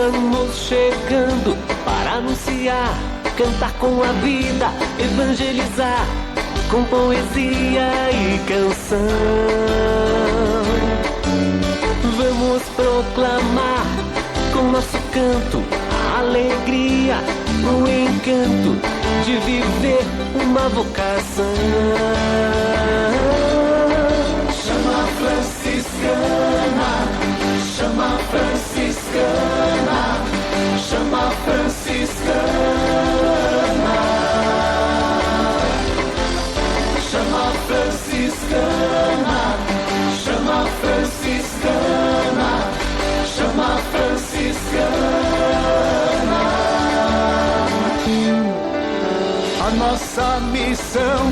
Estamos chegando para anunciar, cantar com a vida, evangelizar com poesia e canção. Vamos proclamar com nosso canto a alegria, o encanto de viver uma vocação. Chama franciscana, chama franciscana, chama franciscana, chama franciscana, chama franciscana, chama franciscana. A nossa missão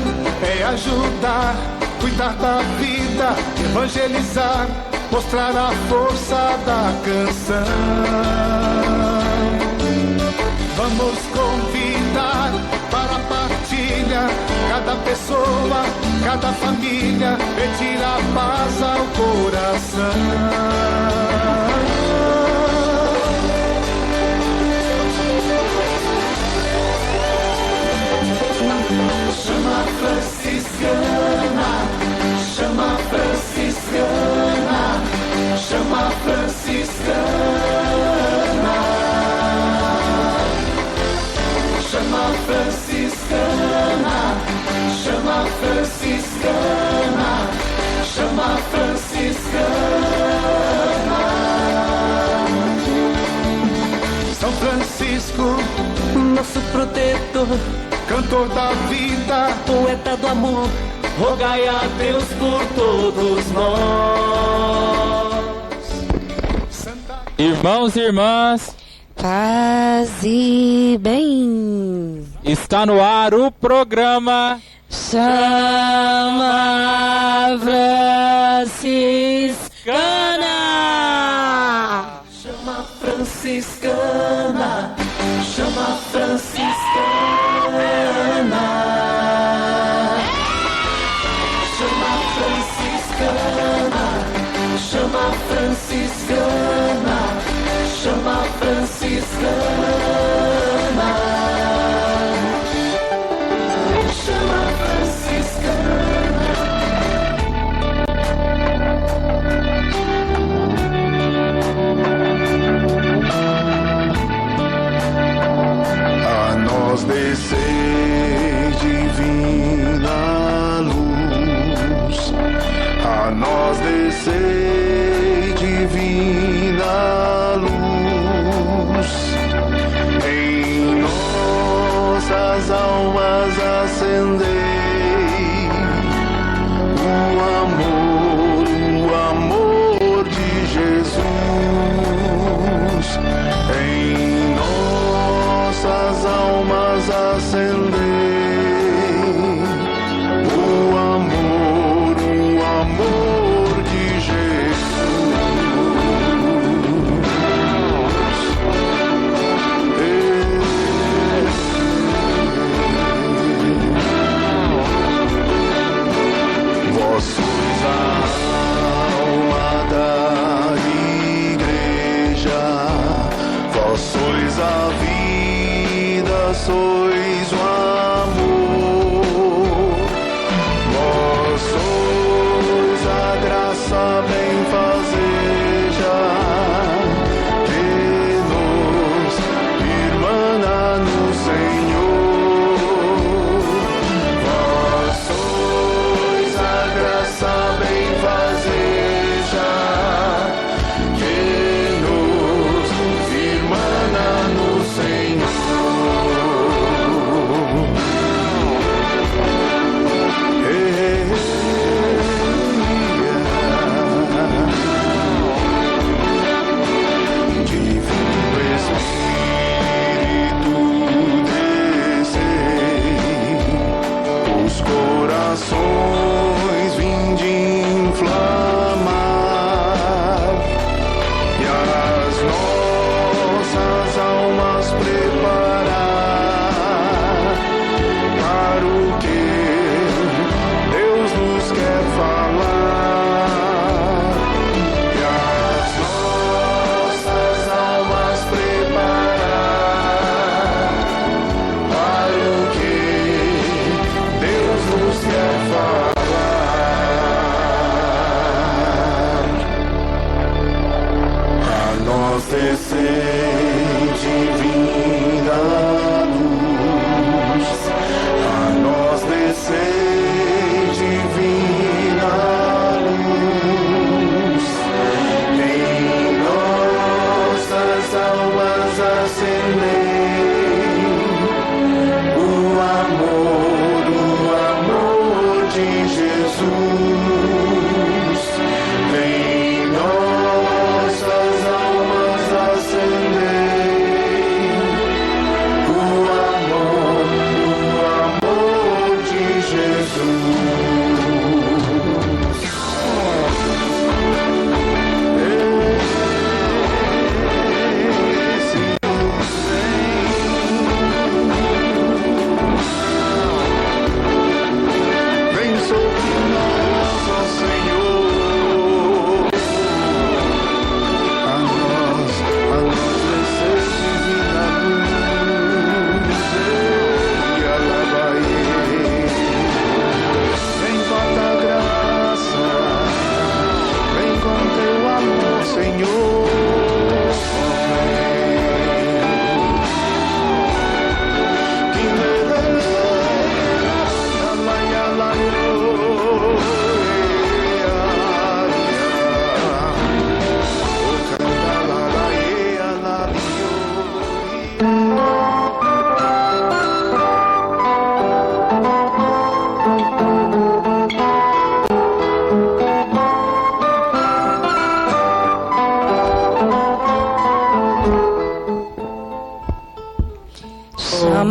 é ajudar, cuidar da vida, evangelizar, mostrar a força da canção. Vamos convidar para a partilha, cada pessoa, cada família, pedir a paz ao coração. Chama franciscana, chama franciscana, chama franciscana, chama franciscana, chama franciscana, chama franciscana. São Francisco, nosso protetor, cantor da vida, poeta do amor, rogai a Deus por todos nós. Irmãos e irmãs, paz e bem. Está no ar o programa Chama Franciscana. Chama franciscana, chama franciscana, chama franciscana, chama franciscana, chama franciscana, chama franciscana. a nós descer divina luz, a nós descer divina luz, em nossas almas acendei o amor de Jesus, em nossas almas acendei o amor de Jesus. Vós sois a alma da igreja, vós sois a vida, sois o amor, vós sois a graça benfazeja que nos irmana no Senhor, vós sois a graça benfazeja que nos irmana no Senhor.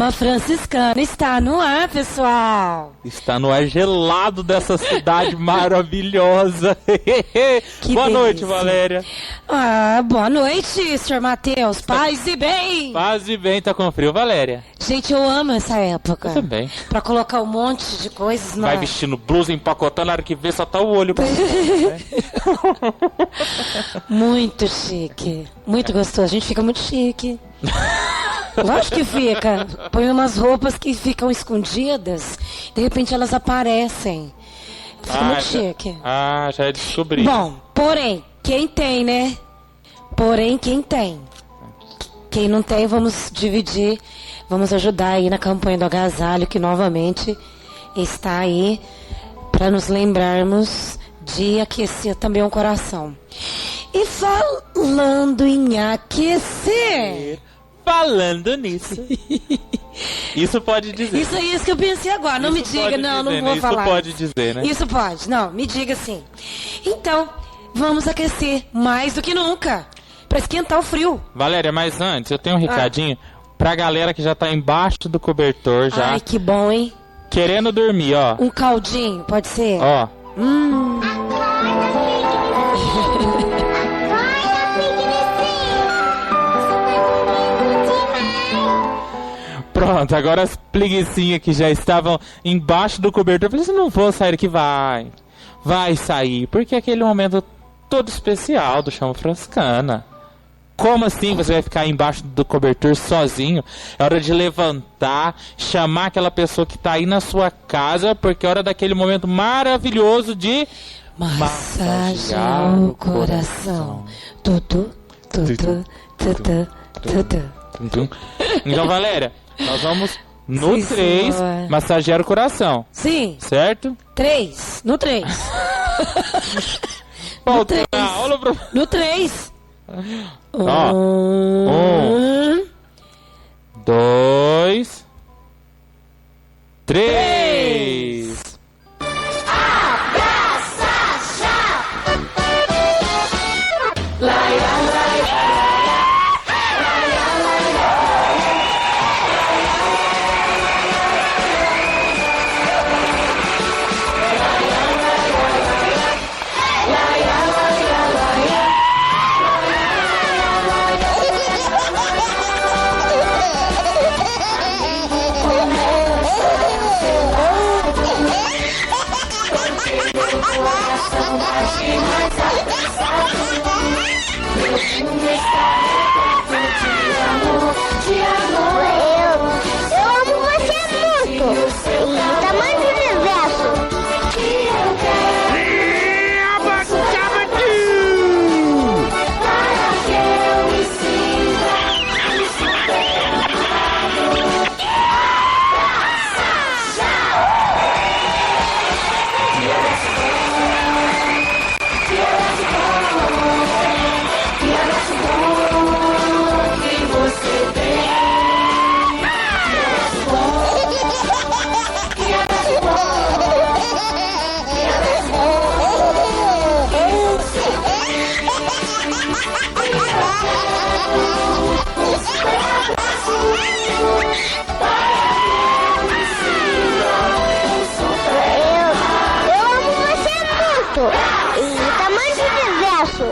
Chama franciscana está no ar, pessoal. Está no ar gelado dessa cidade maravilhosa. Boa noite, delícia. Valéria. Boa noite, Sr. Matheus. Paz e bem. Paz e bem, tá com frio, Valéria? Gente, eu amo essa época. Eu também. Pra colocar um monte de coisas Vai vestindo blusa, empacotando, na hora que vê, só tá o olho. Muito chique. Muito gostoso. A gente fica muito chique. Lógico que fica. Põe umas roupas que ficam escondidas. De repente elas aparecem. Fica muito chique. Já descobri. Bom, porém, quem tem, né? Porém, quem tem. Quem não tem, vamos dividir. Vamos ajudar aí na campanha do agasalho, que novamente está aí para nos lembrarmos de aquecer também o coração. E falando em aquecer... Falando nisso. Isso pode dizer. Isso é isso que eu pensei agora. Não me diga, não vou falar. Isso pode dizer, né? Isso pode. Não, me diga assim. Então, vamos aquecer mais do que nunca. Pra esquentar o frio. Valéria, mas antes, eu tenho um recadinho pra galera que já tá embaixo do cobertor já. Ai, que bom, hein? Querendo dormir, ó. Um caldinho, pode ser? Ó. Pronto, agora as preguicinhas que já estavam embaixo do cobertor, eu falei assim, não vou sair daqui, vai sair, porque é aquele momento todo especial do Chama Franciscana. Como assim você vai ficar embaixo do cobertor sozinho? É hora de levantar, chamar aquela pessoa que tá aí na sua casa, porque é hora daquele momento maravilhoso de massagear o coração. Tutu. Então, Valéria, nós vamos no Sim, 3 senhor. massagear o coração. Sim, Certo? 3. No 3. Falta três. na aula pro... No 3. Ó. 2, 3. Eu amo você muito. E tamanho do universo. Eu amo você muito. E tamanho do universo.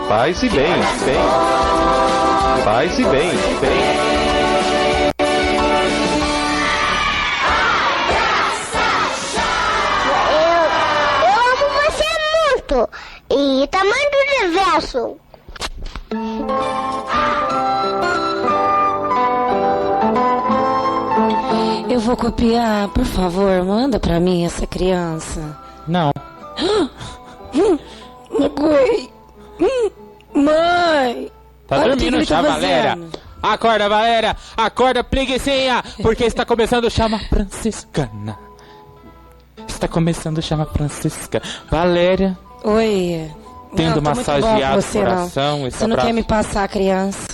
Paz e bem. Paz e bem. Eu amo você muito. E tamanho do universo. Eu vou copiar, por favor, manda pra mim essa criança. Não. Magoei. Mãe! Tá Olha o que dormindo ele já, tá Valéria. fazendo. Acorda, Valéria. Acorda, preguicinha. Porque está começando o Chama Franciscana. Está começando o Chama Franciscana. Valéria, Oi. tendo Não, tô muito bom massageado com o você, não. coração, esse Você não quer abraço, me passar a criança?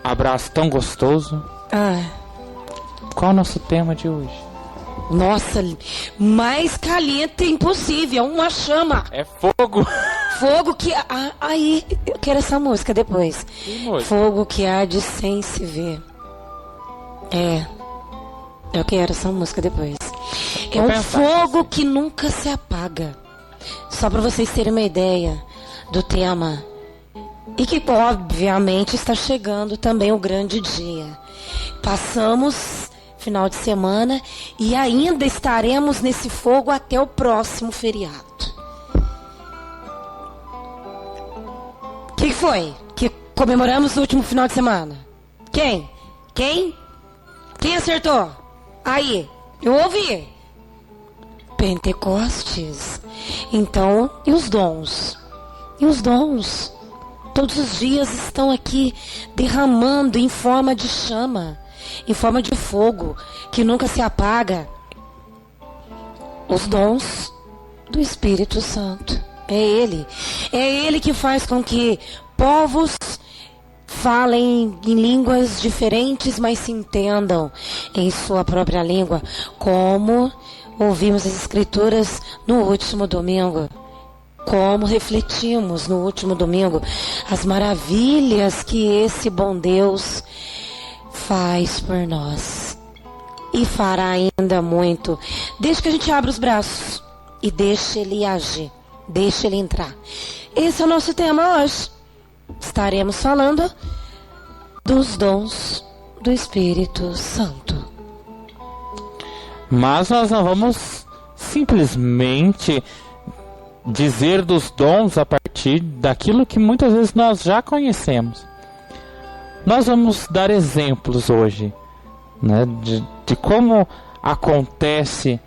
abraço tão gostoso. Ah, Qual é o nosso tema de hoje? nossa, mais caliente impossível. Uma chama. É fogo. Fogo que... aí, eu quero essa música depois. Que música? Fogo que arde sem se ver. Eu quero essa música depois. É um pensar fogo que nunca se apaga. Só para vocês terem uma ideia do tema. E que, obviamente, está chegando também o grande dia. Passamos final de semana e ainda estaremos nesse fogo até o próximo feriado. O que foi? Que comemoramos no último final de semana? Quem? Quem acertou? Aí, eu ouvi. Pentecostes. Então, e os dons? E os dons? Todos os dias estão aqui derramando em forma de chama, em forma de fogo, que nunca se apaga. Os dons do Espírito Santo. É Ele que faz com que povos falem em línguas diferentes, mas se entendam em sua própria língua, como ouvimos as Escrituras no último domingo. Como refletimos no último domingo as maravilhas que esse bom Deus faz por nós. E fará ainda muito. Desde que a gente abra os braços e deixe Ele agir, deixe Ele entrar. Esse é o nosso tema hoje. Estaremos falando dos dons do Espírito Santo. Mas nós não vamos simplesmente dizer dos dons a partir daquilo que muitas vezes nós já conhecemos. Nós vamos dar exemplos hoje, né, de como acontece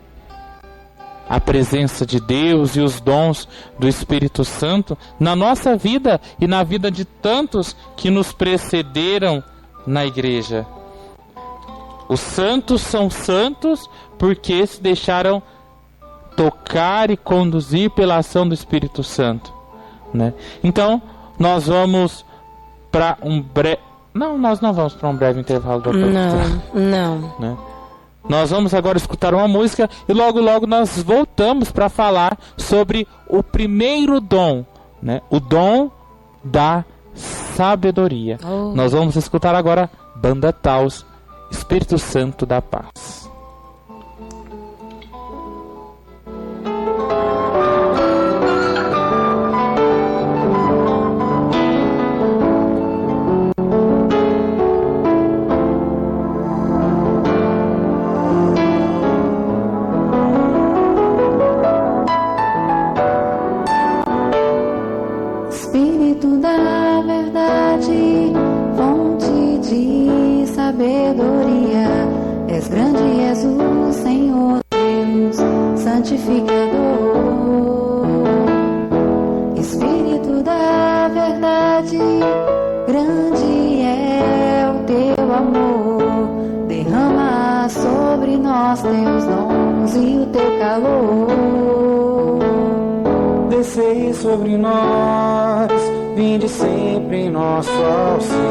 a presença de Deus e os dons do Espírito Santo na nossa vida e na vida de tantos que nos precederam na igreja. Os santos são santos porque se deixaram tocar e conduzir pela ação do Espírito Santo, né? Então, nós vamos para um breve... Não, nós não vamos para um breve intervalo da produção. Não. Né? Nós vamos agora escutar uma música e logo nós voltamos para falar sobre o primeiro dom, né? O dom da sabedoria. Nós vamos escutar agora Banda Taos, Espírito Santo da Paz. Espírito da verdade, fonte de sabedoria, és grande, és o Senhor Deus, santificador. Espírito da verdade, grande é o teu amor, derrama sobre nós teus dons e o teu calor. Descei sobre nós, vinde sempre em nosso auxílio.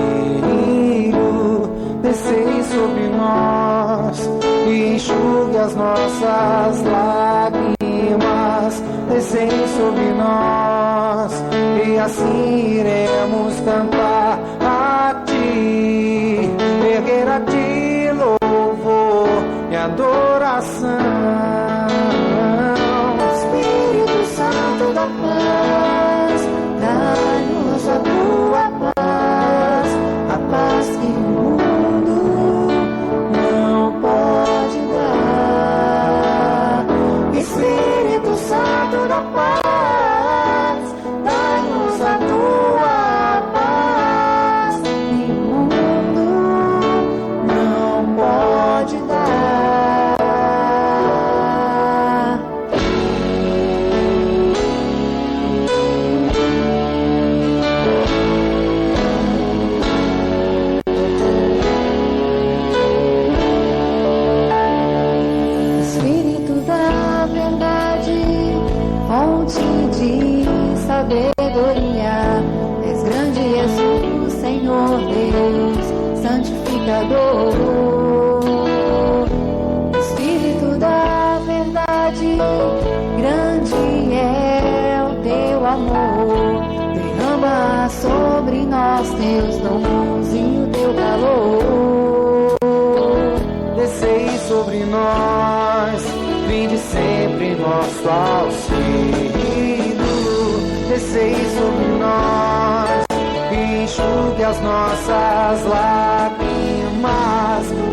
Descei sobre nós e enxugue as nossas lágrimas. Descei sobre nós e assim iremos cantar a ti, erguer a ti louvor e adoração. Santo da paz, dá-nos a tua paz, a paz que o mundo não pode dar. Espírito Santo da paz, dá-nos a tua paz, que o mundo não pode dar. Sabedoria, és grande, és o Senhor Deus, santificador. é o teu amor. Derrama sobre nós teus dons e o teu calor. Descei sobre nós, vinde sempre nosso auxílio. Descei sobre nós, e enxugue as nossas lágrimas.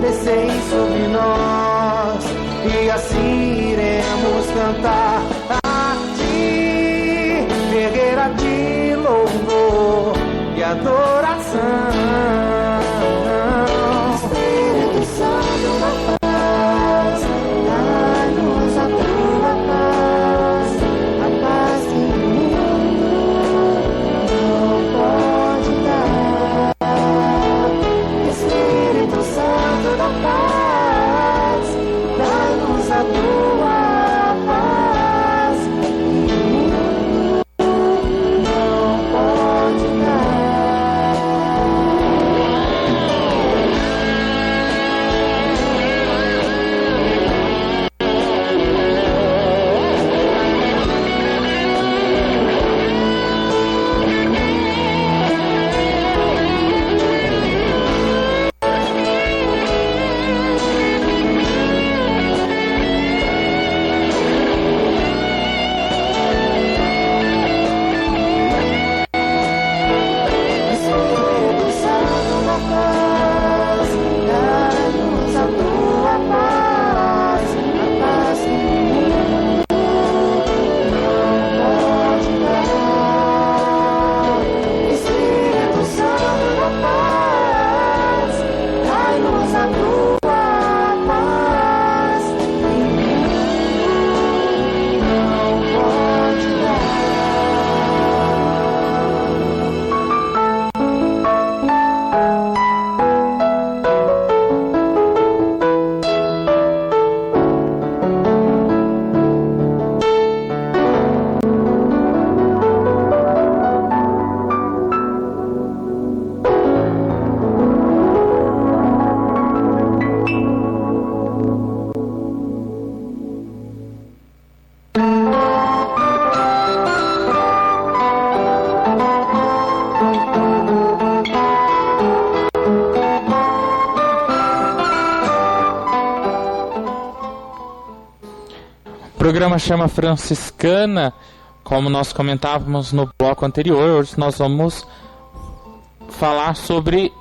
Descei sobre nós, e assim iremos cantar a ti, erguer a ti louvor e adoração. Espírito Santo da paz, dai-nos a tua paz, a paz que o mundo não pode dar. Espírito Santo da paz, dai-nos a tua paz, que o mundo não pode dar. Espírito Santo da paz, dai-nos a tua paz, a paz que o mundo não pode dar. Espírito Santo da paz, dai-nos a tua paz, que o mundo não pode dar. O programa chama Franciscana, como nós comentávamos no bloco anterior. Hoje nós vamos falar sobre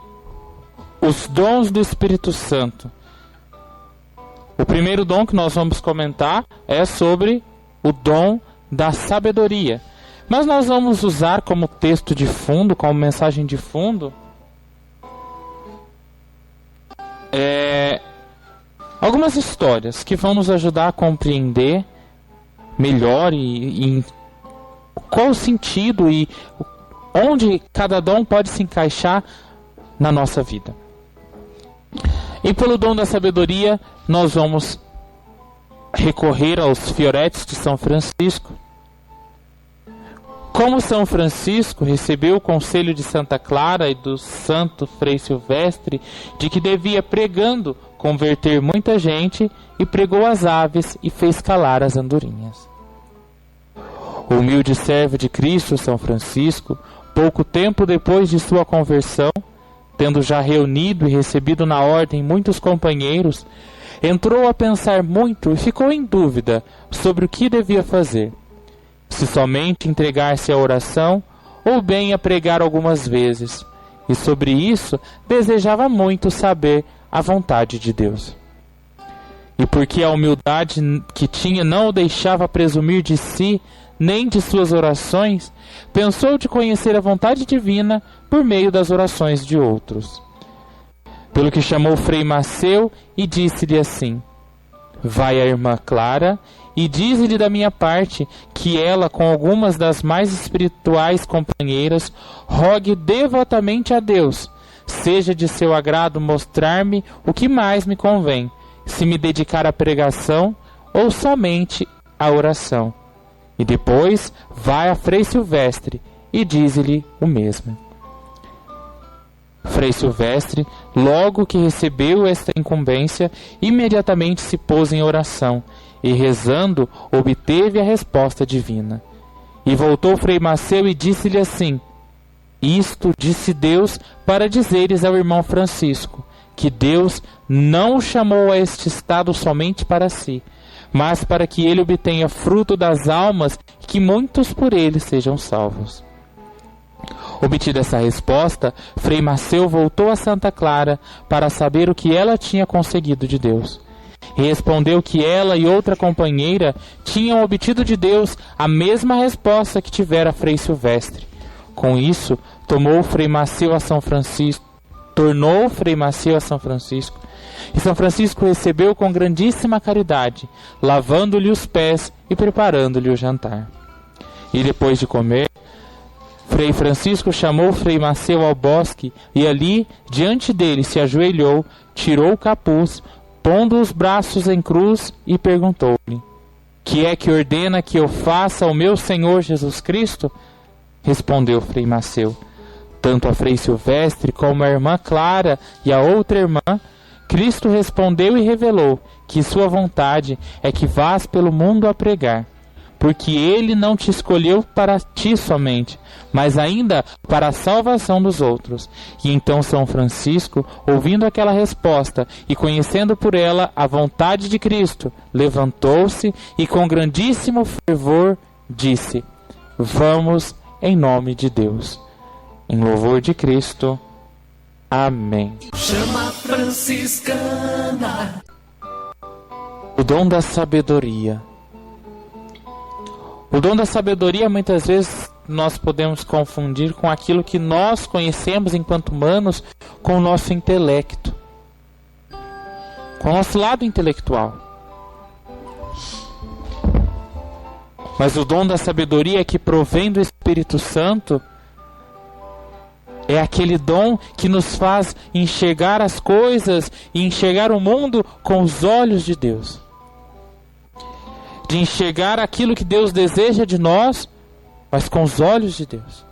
os dons do Espírito Santo. O primeiro dom que nós vamos comentar é sobre o dom da sabedoria. Mas nós vamos usar como texto de fundo, como mensagem de fundo, algumas histórias que vão nos ajudar a compreender melhor e qual o sentido e onde cada dom pode se encaixar na nossa vida. E pelo dom da sabedoria, nós vamos recorrer aos fioretes de São Francisco. Como São Francisco recebeu o conselho de Santa Clara e do santo Frei Silvestre de que devia, pregando, converter muita gente, e pregou as aves e fez calar as andorinhas. O humilde servo de Cristo, São Francisco, pouco tempo depois de sua conversão, tendo já reunido e recebido na ordem muitos companheiros, entrou a pensar muito e ficou em dúvida sobre o que devia fazer. Se somente entregar-se à oração, ou bem a pregar algumas vezes, e sobre isso desejava muito saber a vontade de Deus. E porque a humildade que tinha não o deixava presumir de si, nem de suas orações, pensou de conhecer a vontade divina por meio das orações de outros. Pelo que chamou Frei Maceu e disse-lhe assim: vai à irmã Clara e dize-lhe da minha parte que ela, com algumas das mais espirituais companheiras, rogue devotamente a Deus, seja de seu agrado mostrar-me o que mais me convém, se me dedicar à pregação ou somente à oração. E depois vai a Frei Silvestre e diz-lhe o mesmo. Frei Silvestre, logo que recebeu esta incumbência, imediatamente se pôs em oração e rezando, obteve a resposta divina. E voltou Frei Maceu e disse-lhe assim: isto disse Deus para dizeres ao irmão Francisco, que Deus não o chamou a este estado somente para si, mas para que ele obtenha fruto das almas e que muitos por ele sejam salvos. Obtida essa resposta, Frei Maceu voltou a Santa Clara para saber o que ela tinha conseguido de Deus. E respondeu que ela e outra companheira tinham obtido de Deus a mesma resposta que tivera Frei Silvestre. Com isso, tornou Frei Maceu a São Francisco, e São Francisco recebeu com grandíssima caridade, lavando-lhe os pés e preparando-lhe o jantar. E depois de comer, Frei Francisco chamou Frei Maceu ao bosque e ali, diante dele, se ajoelhou, tirou o capuz, pondo os braços em cruz e perguntou-lhe: que é que ordena que eu faça ao meu Senhor Jesus Cristo? Respondeu Frei Maceu: tanto a Frei Silvestre como a irmã Clara e a outra irmã, Cristo respondeu e revelou que sua vontade é que vás pelo mundo a pregar, porque ele não te escolheu para ti somente, mas ainda para a salvação dos outros. E então São Francisco, ouvindo aquela resposta e conhecendo por ela a vontade de Cristo, levantou-se e com grandíssimo fervor disse: vamos em nome de Deus. Em louvor de Cristo. Amém. Chama franciscana. O dom da sabedoria. O dom da sabedoria muitas vezes nós podemos confundir com aquilo que nós conhecemos enquanto humanos com o nosso intelecto, com o nosso lado intelectual. Mas o dom da sabedoria que provém do Espírito Santo é aquele dom que nos faz enxergar as coisas e enxergar o mundo com os olhos de Deus. De enxergar aquilo que Deus deseja de nós, mas com os olhos de Deus.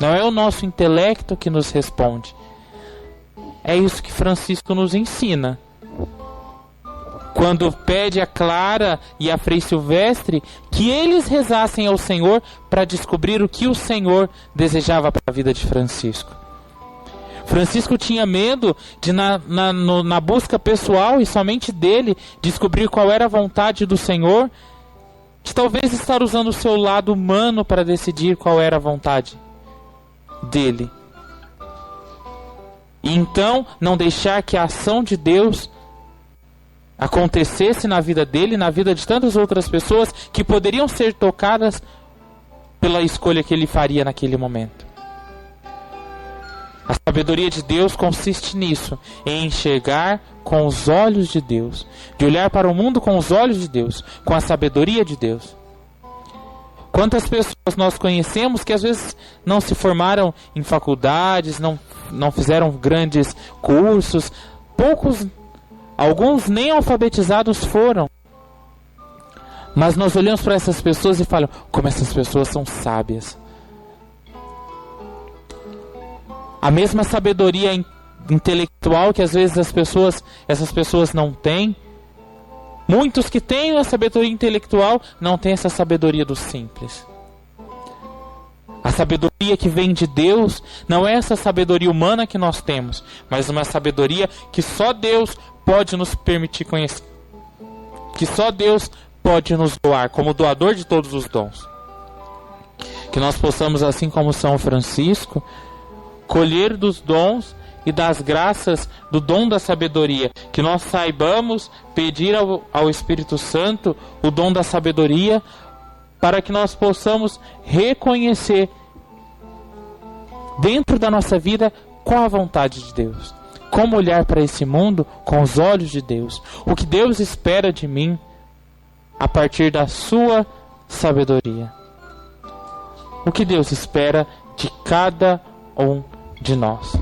Não é o nosso intelecto que nos responde. É isso que Francisco nos ensina. Quando pede a Clara e a Frei Silvestre que eles rezassem ao Senhor para descobrir o que o Senhor desejava para a vida de Francisco. Francisco tinha medo de na busca pessoal e somente dele descobrir qual era a vontade do Senhor, de talvez estar usando o seu lado humano para decidir qual era a vontade dele. E então não deixar que a ação de Deus acontecesse na vida dele, na vida de tantas outras pessoas que poderiam ser tocadas pela escolha que ele faria naquele momento. A sabedoria de Deus consiste nisso, em enxergar com os olhos de Deus, de olhar para o mundo com os olhos de Deus, com a sabedoria de Deus. Quantas pessoas nós conhecemos que às vezes não se formaram em faculdades, não fizeram grandes cursos, alguns nem alfabetizados foram. Mas nós olhamos para essas pessoas e falamos: como essas pessoas são sábias. A mesma sabedoria intelectual que às vezes essas pessoas não têm. Muitos que têm a sabedoria intelectual não têm essa sabedoria do simples. A sabedoria que vem de Deus não é essa sabedoria humana que nós temos, mas uma sabedoria que só Deus pode nos permitir conhecer, que só Deus pode nos doar, como doador de todos os dons. Que nós possamos, assim como São Francisco, colher dos dons e das graças do dom da sabedoria. Que nós saibamos pedir ao Espírito Santo o dom da sabedoria, para que nós possamos reconhecer dentro da nossa vida qual a vontade de Deus. Como olhar para esse mundo com os olhos de Deus. O que Deus espera de mim a partir da sua sabedoria. O que Deus espera de cada um de nós.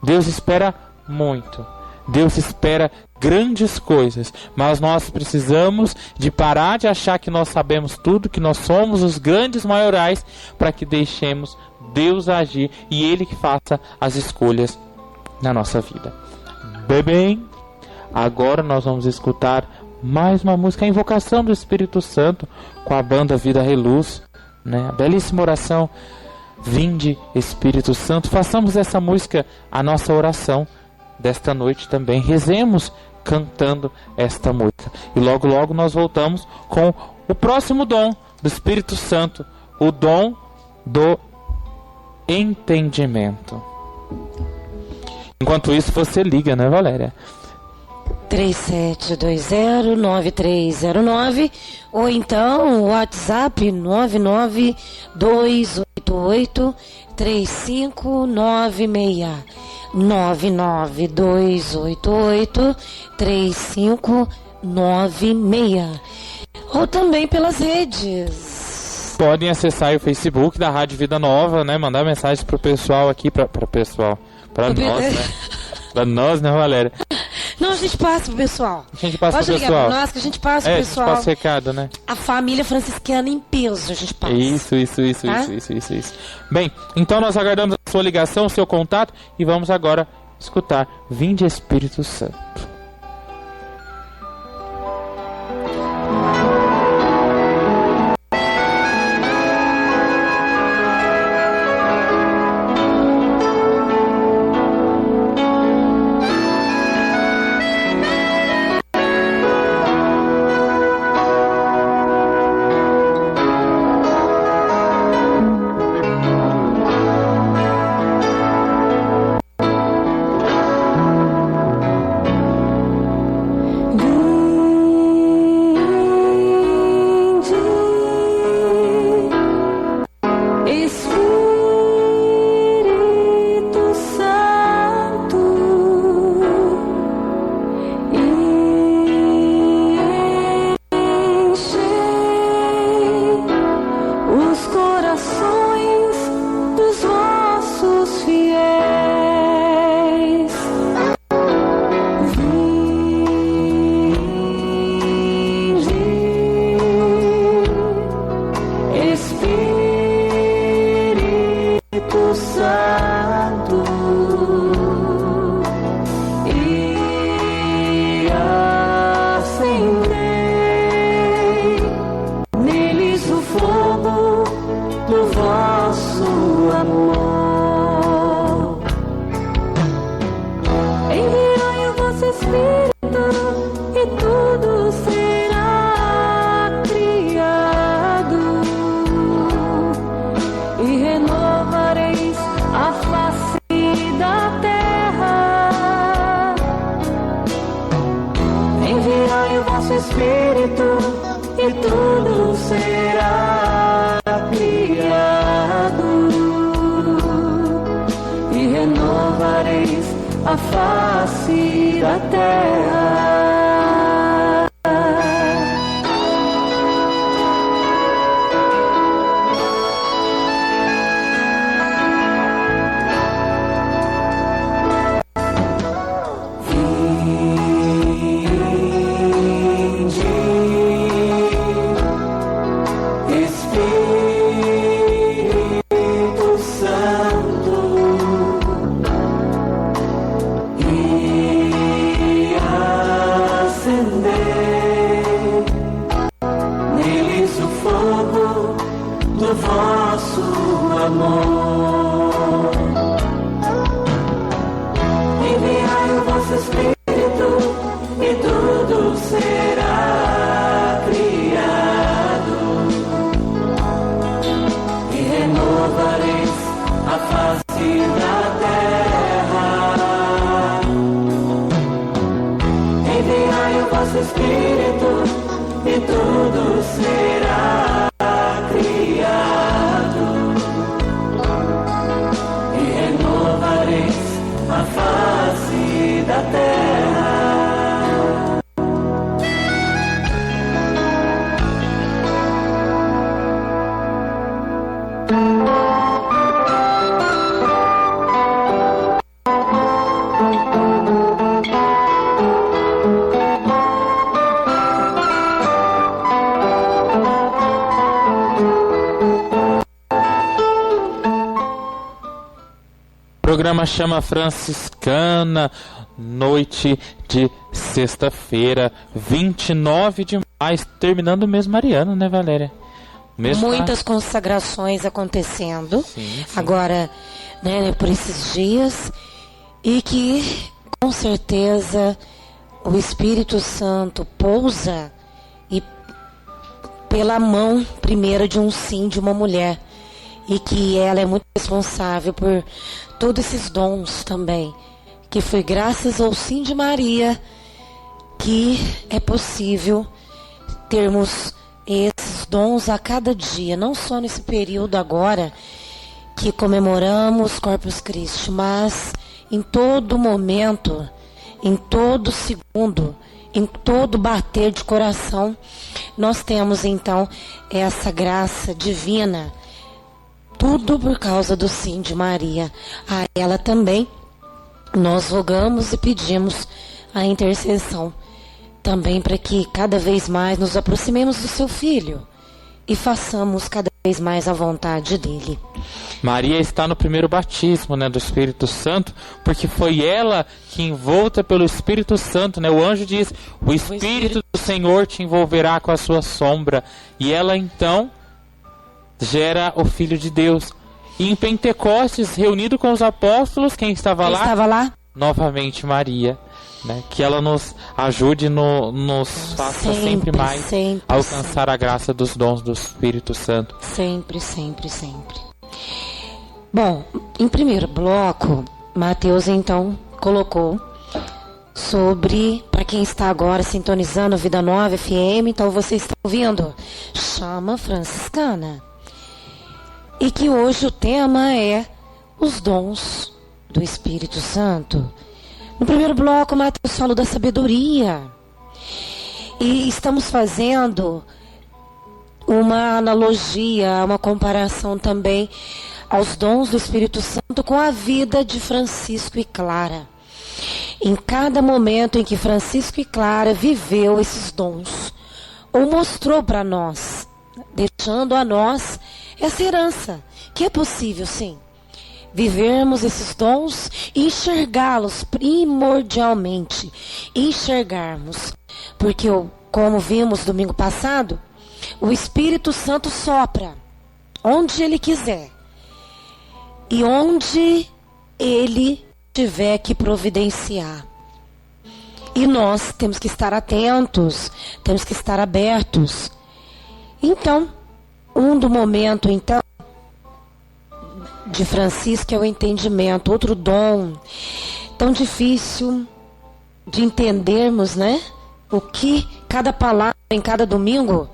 Deus espera muito. Deus espera grandes coisas, mas nós precisamos de parar de achar que nós sabemos tudo, que nós somos os grandes maiorais, para que deixemos Deus agir e Ele que faça as escolhas na nossa vida. Bem, agora nós vamos escutar mais uma música, a invocação do Espírito Santo com a banda Vida Reluz, né? A belíssima oração, Vinde Espírito Santo. Façamos essa música a nossa oração desta noite também. Rezemos cantando esta música. E logo logo nós voltamos com o próximo dom do Espírito Santo, o dom do entendimento. Enquanto isso, você liga, né, Valéria? 3720-9309 ou então o WhatsApp 99288-3596 99288-3596 ou também pelas redes. Podem acessar o Facebook da Rádio Vida Nova, né? Mandar mensagem pro pessoal aqui, para nós, né? Pra nós, né, Valéria? Não, a gente passa pro pessoal. A gente passa Pode pro ligar pessoal. pra nós que a gente passa pro pessoal. A gente passa o recado, né? A família franciscana em peso a gente passa. Isso. Tá? Isso. Bem, então nós aguardamos a sua ligação, o seu contato e vamos agora escutar Vinde Espírito Santo. Programa Chama Franciscana, noite de sexta-feira, 29 de maio, terminando o mês mariano, né, Valéria? Muitas consagrações acontecendo Sim. agora, né, por esses dias, e que com certeza o Espírito Santo pousa e pela mão primeira de um sim de uma mulher, e que ela é muito responsável por todos esses dons também, que foi graças ao sim de Maria que é possível termos esses dons a cada dia, não só nesse período agora que comemoramos Corpus Christi, mas em todo momento, em todo segundo, em todo bater de coração, nós temos então essa graça divina, tudo por causa do sim de Maria. A ela também nós rogamos e pedimos a intercessão também para que cada vez mais nos aproximemos do seu Filho e façamos cada vez mais a vontade dele. Maria está no primeiro batismo, né, do Espírito Santo, porque foi ela que, envolta pelo Espírito Santo, né, o anjo diz: o Espírito do Senhor te envolverá com a sua sombra, e ela então gera o Filho de Deus. E em Pentecostes, reunido com os apóstolos, quem estava lá? Estava lá? Novamente Maria, né? Que ela nos ajude, nos faça sempre mais alcançar a graça dos dons do Espírito Santo. Sempre, sempre, sempre. Bom, em primeiro bloco, Mateus então colocou sobre, para quem está agora sintonizando Vida Nova FM, então você está ouvindo Chama Franciscana. E que hoje o tema é os dons do Espírito Santo. No primeiro bloco, Mateus falou da sabedoria. E estamos fazendo uma analogia, uma comparação também aos dons do Espírito Santo com a vida de Francisco e Clara. Em cada momento em que Francisco e Clara viveu esses dons, ou mostrou para nós, deixando a nós essa herança, que é possível sim vivermos esses dons e enxergá-los primordialmente, enxergarmos, porque como vimos domingo passado, o Espírito Santo sopra onde ele quiser e onde ele tiver que providenciar. E nós temos que estar atentos, temos que estar abertos. Então, do momento então de Francisco é o entendimento, outro dom tão difícil de entendermos, né? O que cada palavra em cada domingo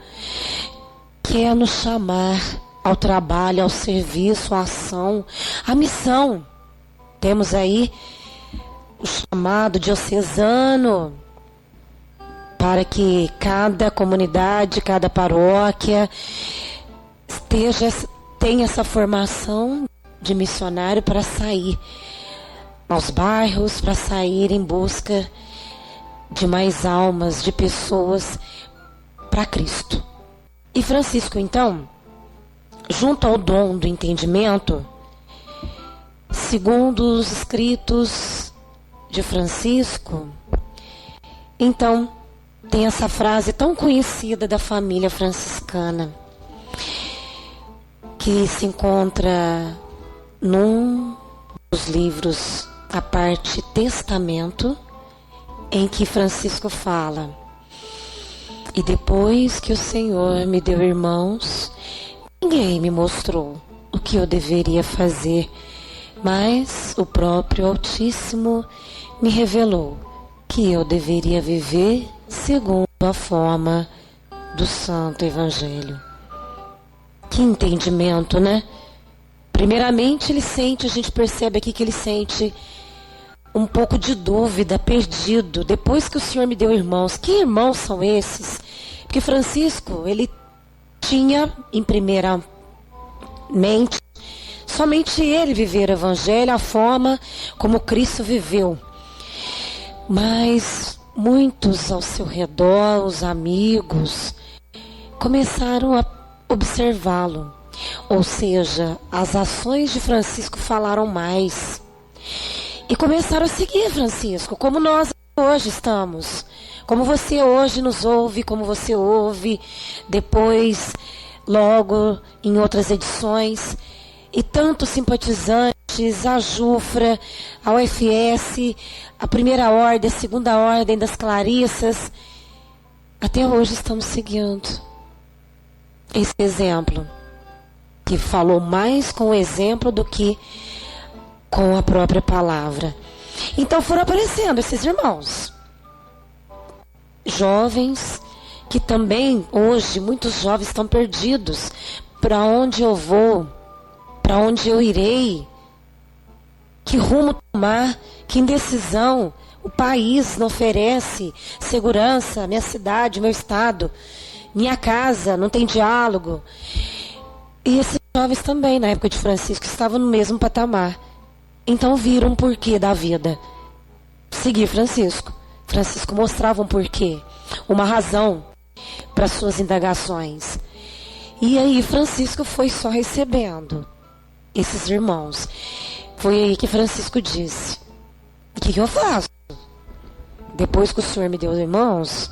quer nos chamar ao trabalho, ao serviço, à ação, à missão. Temos aí o chamado diocesano para que cada comunidade, cada paróquia tenha essa formação de missionário para sair aos bairros, para sair em busca de mais almas, de pessoas para Cristo. E Francisco, então, junto ao dom do entendimento, segundo os escritos de Francisco, então, tem essa frase tão conhecida da família franciscana, que se encontra num dos livros, a parte Testamento, em que Francisco fala: e depois que o Senhor me deu irmãos, ninguém me mostrou o que eu deveria fazer, mas o próprio Altíssimo me revelou que eu deveria viver segundo a forma do Santo Evangelho. Que entendimento, né? Primeiramente a gente percebe aqui que ele sente um pouco de dúvida, perdido. Depois que o Senhor me deu irmãos, que irmãos são esses? Porque Francisco, ele tinha em primeira mente somente ele viver o Evangelho, a forma como Cristo viveu. Mas muitos ao seu redor, os amigos, começaram a observá-lo. Ou seja, as ações de Francisco falaram mais. E começaram a seguir Francisco, como nós hoje estamos. Como você hoje nos ouve, como você ouve depois, logo, em outras edições. E tantos simpatizantes, a Jufra, a UFS, a Primeira Ordem, a Segunda Ordem das Clarissas, até hoje estamos seguindo esse exemplo, que falou mais com o exemplo do que com a própria palavra. Então foram aparecendo esses irmãos, jovens, que também hoje muitos jovens estão perdidos. Para onde eu vou? Para onde eu irei? Que rumo tomar? Que indecisão? O país não oferece segurança, minha cidade, meu estado, minha casa, não tem diálogo. E esses jovens também, na época de Francisco, estavam no mesmo patamar. Então viram um porquê da vida. Seguir Francisco. Francisco mostrava um porquê, uma razão para suas indagações. E aí Francisco foi só recebendo esses irmãos. Foi aí que Francisco disse: o que eu faço? Depois que o Senhor me deu irmãos,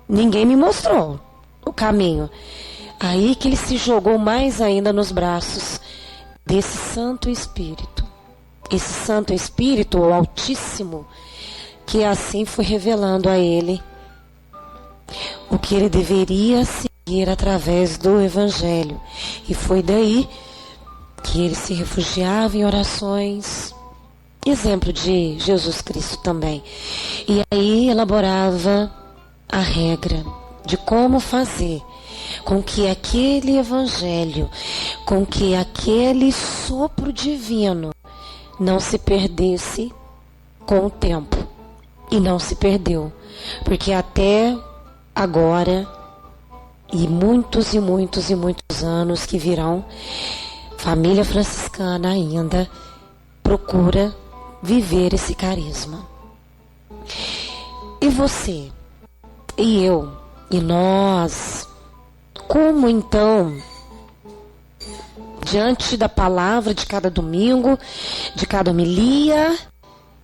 ninguém me mostrou o caminho. Aí que ele se jogou mais ainda nos braços desse Santo Espírito. Esse Santo Espírito, o Altíssimo, que assim foi revelando a ele o que ele deveria seguir através do Evangelho. E foi daí que ele se refugiava em orações, exemplo de Jesus Cristo também. E aí elaborava a regra de como fazer com que aquele Evangelho, com que aquele sopro divino não se perdesse com o tempo. E não se perdeu, porque até agora, e muitos e muitos e muitos anos que virão, família franciscana ainda procura viver esse carisma. E você, e eu, e nós, como então, diante da palavra de cada domingo, de cada homilia,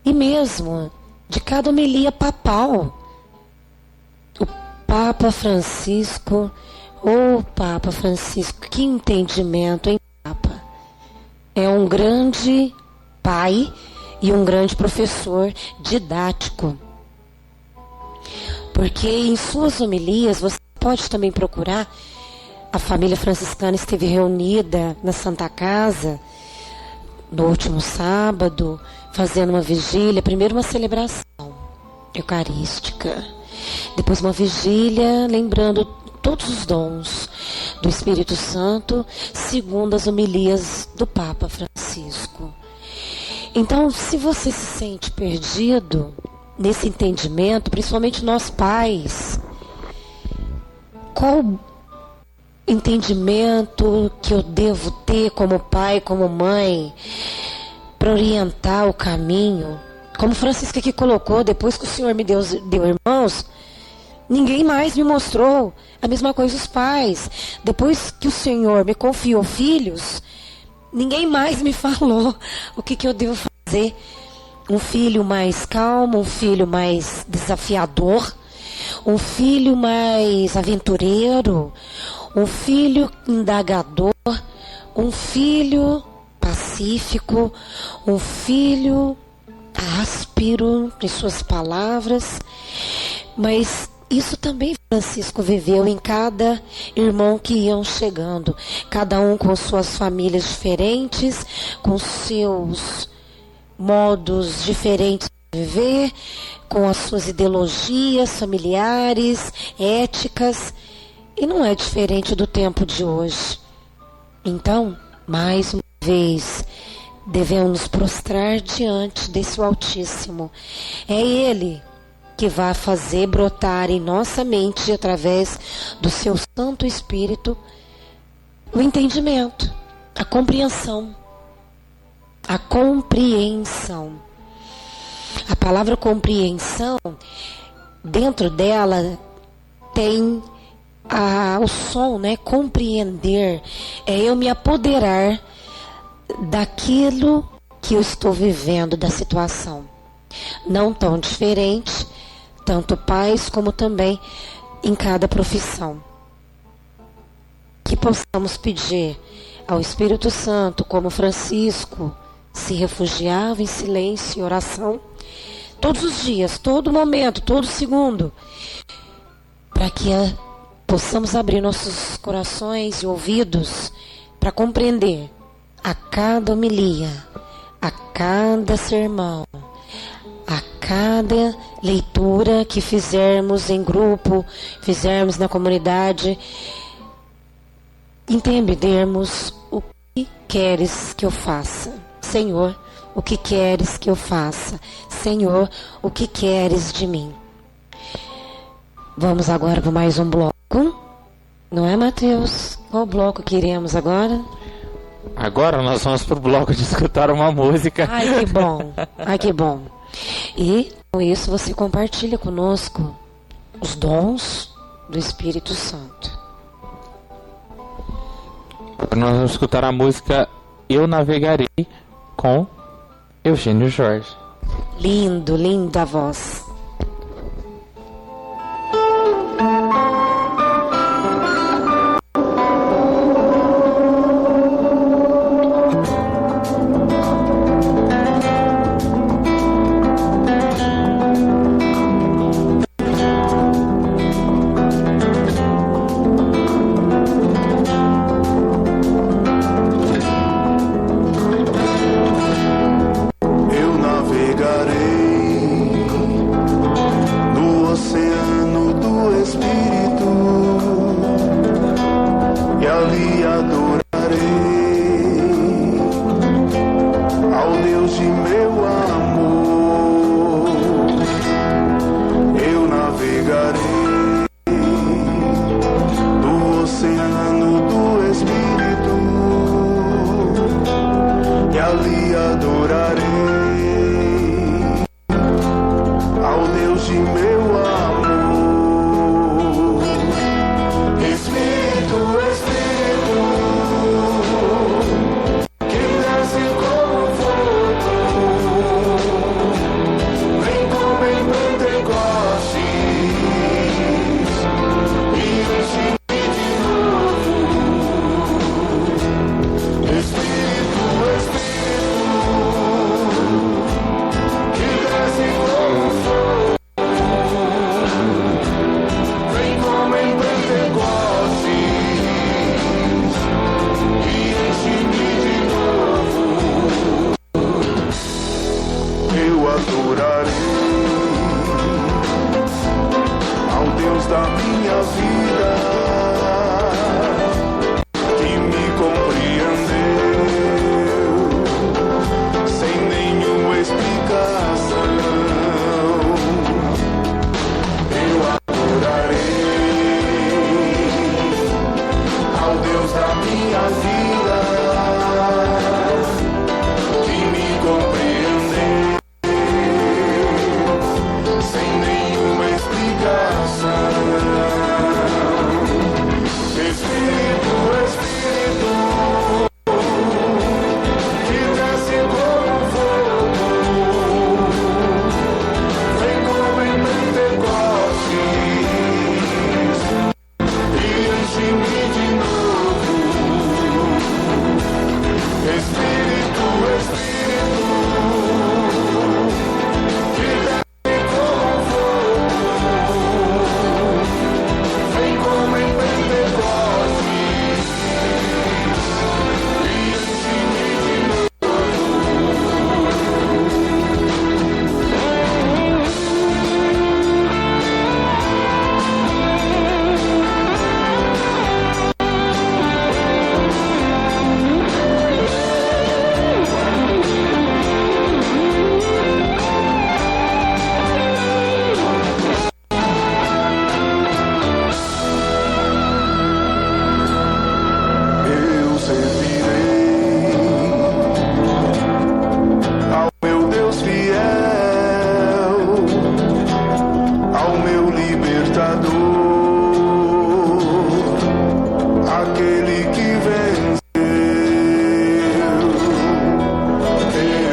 e mesmo de cada homilia papal, o Papa Francisco, Papa Francisco, que entendimento, hein, Papa? É um grande pai e um grande professor didático. Porque em suas homilias, você pode também procurar, a família franciscana esteve reunida na Santa Casa no último sábado, fazendo uma vigília, primeiro uma celebração eucarística, depois uma vigília lembrando todos os dons do Espírito Santo, segundo as homilias do Papa Francisco. Então, se você se sente perdido nesse entendimento, principalmente nós pais, qual entendimento que eu devo ter como pai, como mãe, para orientar o caminho? Como Francisco aqui colocou, depois que o Senhor me deu irmãos, ninguém mais me mostrou. A mesma coisa os pais. Depois que o Senhor me confiou filhos, ninguém mais me falou o que eu devo fazer. Um filho mais calmo, um filho mais desafiador, um filho mais aventureiro, um filho indagador, um filho pacífico, um filho áspero em suas palavras. Mas isso também Francisco viveu em cada irmão que iam chegando, cada um com suas famílias diferentes, com seus modos diferentes de viver, com as suas ideologias familiares, éticas. E não é diferente do tempo de hoje. Então, mais uma vez, devemos nos prostrar diante desse Altíssimo. É Ele que vai fazer brotar em nossa mente, através do seu Santo Espírito, o entendimento, a compreensão. A compreensão. A palavra compreensão, dentro dela, tem o som, né? Compreender é eu me apoderar daquilo que eu estou vivendo da situação. Não tão diferente, tanto pais como também em cada profissão. Que possamos pedir ao Espírito Santo, como Francisco se refugiava em silêncio e oração, todos os dias, todo momento, todo segundo, para que possamos abrir nossos corações e ouvidos para compreender a cada homilia, a cada sermão, a cada leitura que fizermos em grupo, fizermos na comunidade, entendermos o que queres que eu faça. Senhor, o que queres que eu faça? Senhor, o que queres de mim? Vamos agora para mais um bloco. Não é, Mateus? Qual bloco queremos agora? Agora nós vamos pro bloco de escutar uma música. Ai, que bom. Ai, que bom. E com isso você compartilha conosco os dons do Espírito Santo. Nós vamos escutar a música Eu Navegarei com Eugênio Jorge. Lindo, linda voz. Eu navegarei no oceano do Espírito e ali adorarei ao Deus de meu amor. Eu navegarei no oceano do Espírito e ali adorarei ao Deus de meu amor. Espírito, Espírito, que desce como fogo, vem como em Pentecostes e enche-me de novo. Espírito, que desce como fogo, vem como em Pentecostes e enche-me de novo. Eu adorarei ao Deus da minha vida, que me compreendeu sem nenhuma explicação. Eu adorarei ao Deus da minha vida, que me compreendeu sem nenhuma explicação. Espírito, Espírito, que desce como fogo, vem como em Pentecostes e enche-me de novo. Espírito, Espírito, que desce como fogo, vem como em Pentecostes e enche-me de eu servirei ao meu Deus fiel, ao meu libertador, aquele que venceu.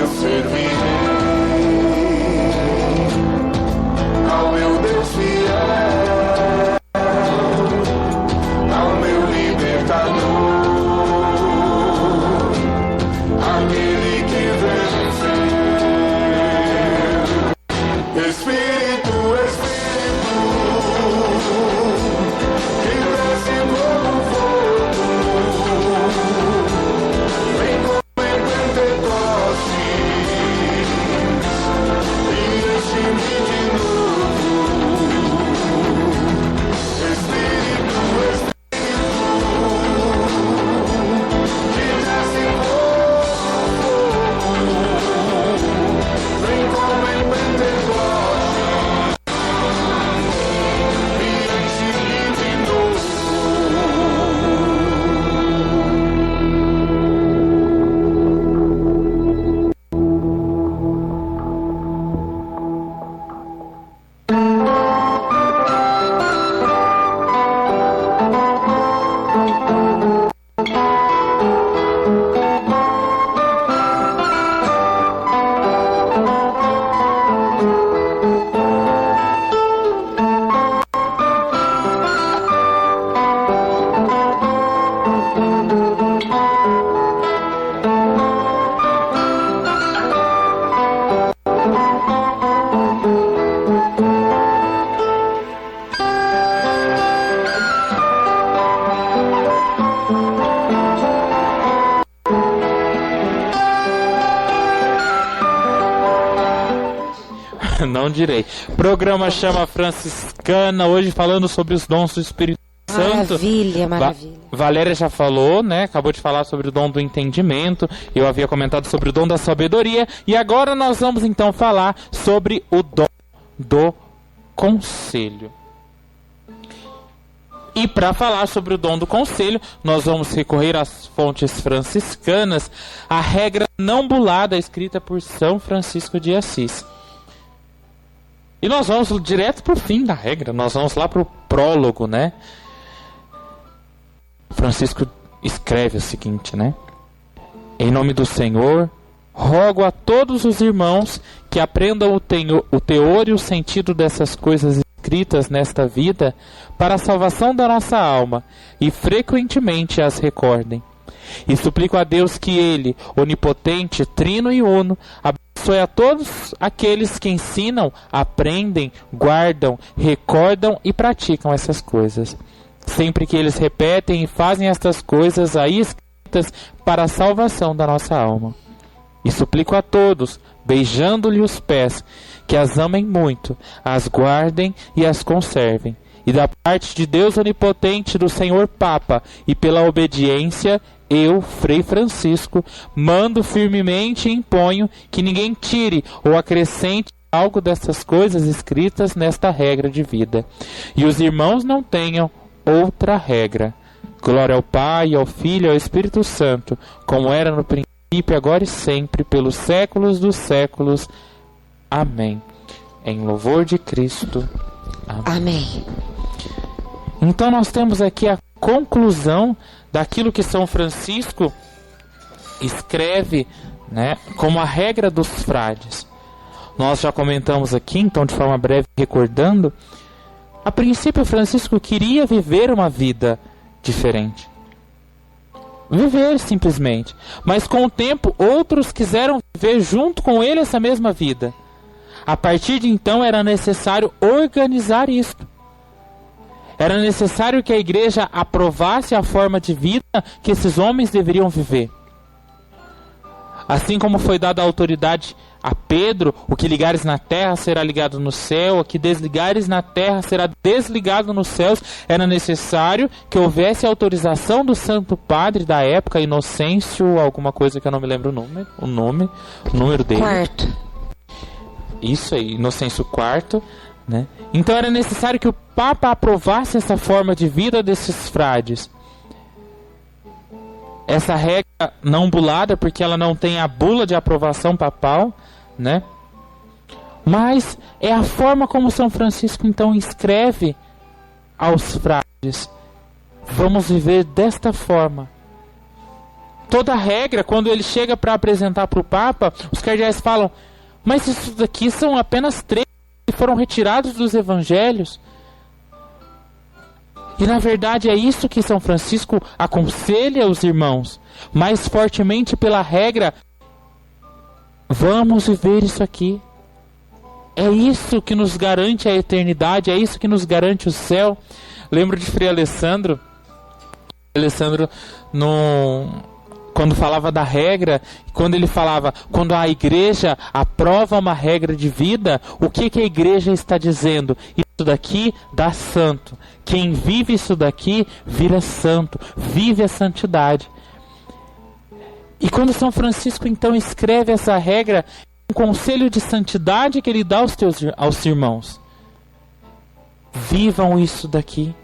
Eu Não direi. Programa Chama Franciscana, hoje falando sobre os dons do Espírito Santo. Maravilha, maravilha. Valéria já falou, né? Acabou de falar sobre o dom do entendimento. Eu havia comentado sobre o dom da sabedoria. E agora nós vamos então falar sobre o dom do conselho. E para falar sobre o dom do conselho, nós vamos recorrer às fontes franciscanas, a regra não bulada escrita por São Francisco de Assis. E nós vamos direto para o fim da regra, nós vamos lá para o prólogo, né? Francisco escreve o seguinte, né? Em nome do Senhor, rogo a todos os irmãos que aprendam o teor e o sentido dessas coisas escritas nesta vida para a salvação da nossa alma e frequentemente as recordem. E suplico a Deus que Ele, onipotente, trino e uno, abençoe a todos aqueles que ensinam, aprendem, guardam, recordam e praticam essas coisas. Sempre que eles repetem e fazem estas coisas aí escritas para a salvação da nossa alma. E suplico a todos, beijando-lhe os pés, que as amem muito, as guardem e as conservem. E da parte de Deus onipotente, do Senhor Papa, e pela obediência, eu, Frei Francisco, mando firmemente e imponho que ninguém tire ou acrescente algo dessas coisas escritas nesta regra de vida. E os irmãos não tenham outra regra. Glória ao Pai, ao Filho e ao Espírito Santo, como era no princípio, agora e sempre, pelos séculos dos séculos. Amém. Em louvor de Cristo. Amém. Amém. Então nós temos aqui a conclusão daquilo que São Francisco escreve, né, como a regra dos frades. Nós já comentamos aqui, então de forma breve recordando, a princípio Francisco queria viver uma vida diferente. Viver simplesmente. Mas com o tempo outros quiseram viver junto com ele essa mesma vida. A partir de então era necessário organizar isto. Era necessário que a igreja aprovasse a forma de vida que esses homens deveriam viver. Assim como foi dada a autoridade a Pedro, o que ligares na terra será ligado no céu, o que desligares na terra será desligado nos céus, era necessário que houvesse autorização do Santo Padre da época, Inocêncio, alguma coisa que eu não me lembro o número dele. Quarto. Isso aí, Inocêncio IV, né? Então era necessário que o Papa aprovasse essa forma de vida desses frades. Essa regra não bulada, porque ela não tem a bula de aprovação papal, né? Mas é a forma como São Francisco então escreve aos frades. Vamos viver desta forma. Toda regra, quando ele chega para apresentar para o Papa, os cardeais falam: mas isso daqui são apenas 3 que foram retirados dos evangelhos. E na verdade é isso que São Francisco aconselha os irmãos, mais fortemente pela regra: vamos viver isso aqui. É isso que nos garante a eternidade, é isso que nos garante o céu. Lembro de Frei Alessandro. Quando falava da regra, quando ele falava, quando a igreja aprova uma regra de vida, o que a igreja está dizendo? Isso daqui dá santo. Quem vive isso daqui vira santo, vive a santidade. E quando São Francisco então escreve essa regra, um conselho de santidade que ele dá aos irmãos. Vivam isso daqui.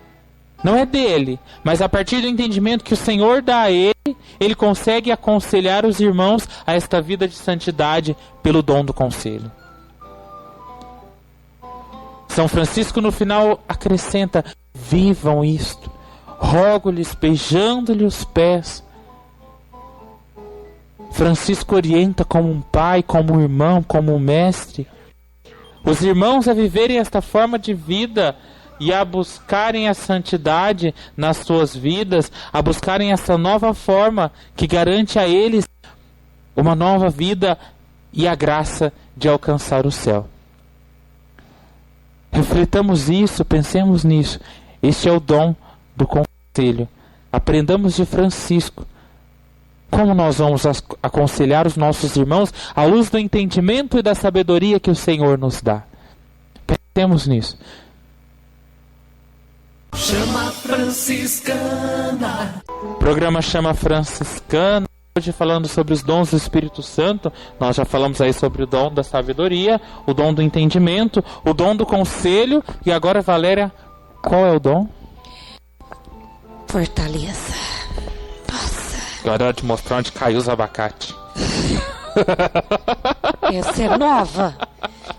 Não é dele, mas a partir do entendimento que o Senhor dá a ele, ele consegue aconselhar os irmãos a esta vida de santidade pelo dom do conselho. São Francisco no final acrescenta: vivam isto, rogo-lhes beijando-lhe os pés. Francisco orienta como um pai, como um irmão, como um mestre os irmãos a viverem esta forma de vida e a buscarem a santidade nas suas vidas, a buscarem essa nova forma que garante a eles uma nova vida e a graça de alcançar o céu. Refletamos isso, pensemos nisso. Este é o dom do conselho. Aprendamos de Francisco como nós vamos aconselhar os nossos irmãos à luz do entendimento e da sabedoria que o Senhor nos dá. Pensemos nisso. Chama Franciscana. Programa Chama Franciscana. Hoje falando sobre os dons do Espírito Santo. Nós já falamos aí sobre o dom da sabedoria, o dom do entendimento, o dom do conselho. E agora, Valéria, qual é o dom? Fortaleza. Nossa. Agora é hora de mostrar onde caiu os abacates. Essa é nova.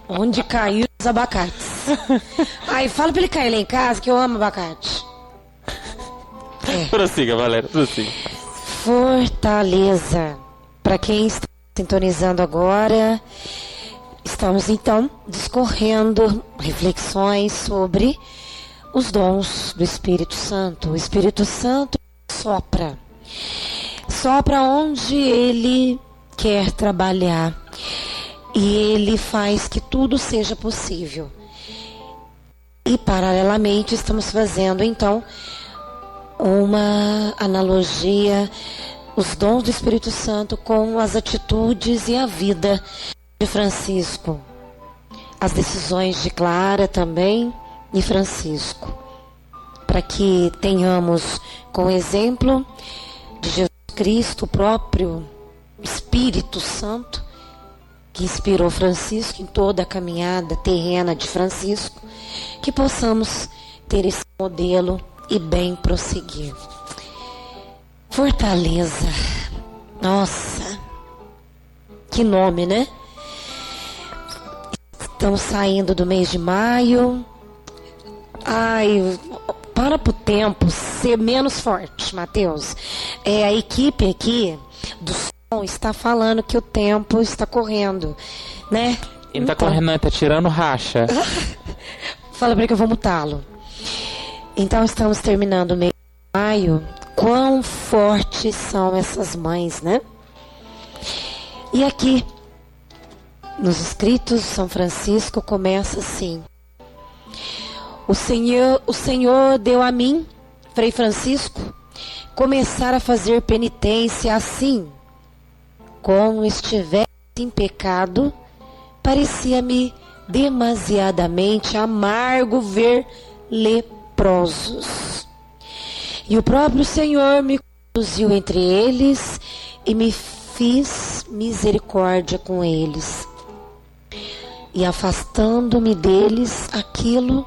Onde caiu os abacates. Ai, fala pra ele cair lá em casa que eu amo abacate. Prossiga, Valéria, prossiga. Fortaleza. Para quem está sintonizando agora, estamos então discorrendo reflexões sobre os dons do Espírito Santo. O Espírito Santo sopra. Sopra onde ele quer trabalhar. E ele faz que tudo seja possível. E paralelamente estamos fazendo então uma analogia, os dons do Espírito Santo com as atitudes e a vida de Francisco. As decisões de Clara também e Francisco. Para que tenhamos, com o exemplo de Jesus Cristo, o próprio Espírito Santo, que inspirou Francisco em toda a caminhada terrena de Francisco, que possamos ter esse modelo e bem prosseguir. Fortaleza. Nossa, que nome, né? Estamos saindo do mês de maio. Ai, para pro tempo ser menos forte, Mateus. A equipe aqui do som está falando que o tempo está correndo, né? Ele tá correndo, tá tirando racha. Fala pra ele que eu vou mutá-lo. Então estamos terminando o mês de maio. Quão fortes são essas mães, né? E aqui, nos escritos de São Francisco, começa assim: O Senhor deu a mim, Frei Francisco, começar a fazer penitência assim, como estivesse em pecado. Parecia-me demasiadamente amargo ver leprosos. E o próprio Senhor me conduziu entre eles e me fiz misericórdia com eles. E afastando-me deles, aquilo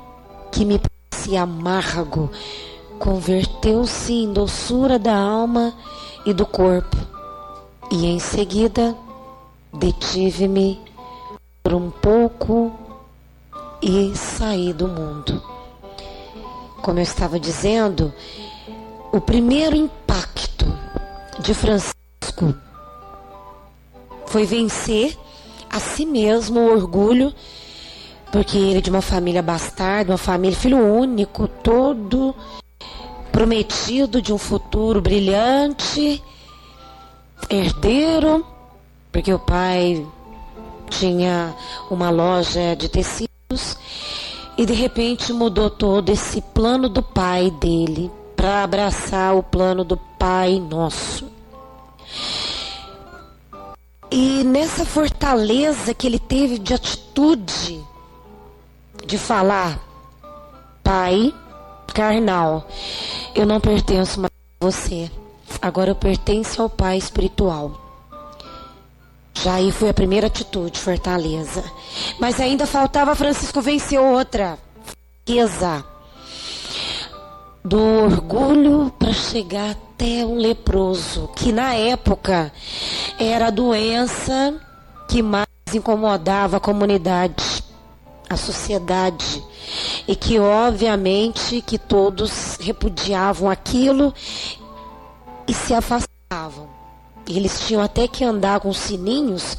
que me parecia amargo converteu-se em doçura da alma e do corpo. E em seguida detive-me por um pouco e saí do mundo. Como eu estava dizendo, o primeiro impacto de Francisco foi vencer a si mesmo o orgulho, porque ele é de uma família bastarda, uma família, filho único, todo prometido de um futuro brilhante, herdeiro, porque o pai tinha uma loja de tecidos e de repente mudou todo esse plano do pai dele para abraçar o plano do Pai Nosso. E nessa fortaleza que ele teve de atitude, de falar: Pai carnal, eu não pertenço mais a você, agora eu pertenço ao Pai espiritual. Já aí foi a primeira atitude, fortaleza. Mas ainda faltava Francisco vencer outra, fraqueza, do orgulho para chegar até um leproso, que na época era a doença que mais incomodava a comunidade, a sociedade, e que obviamente que todos repudiavam aquilo e se afastavam. Eles tinham até que andar com sininhos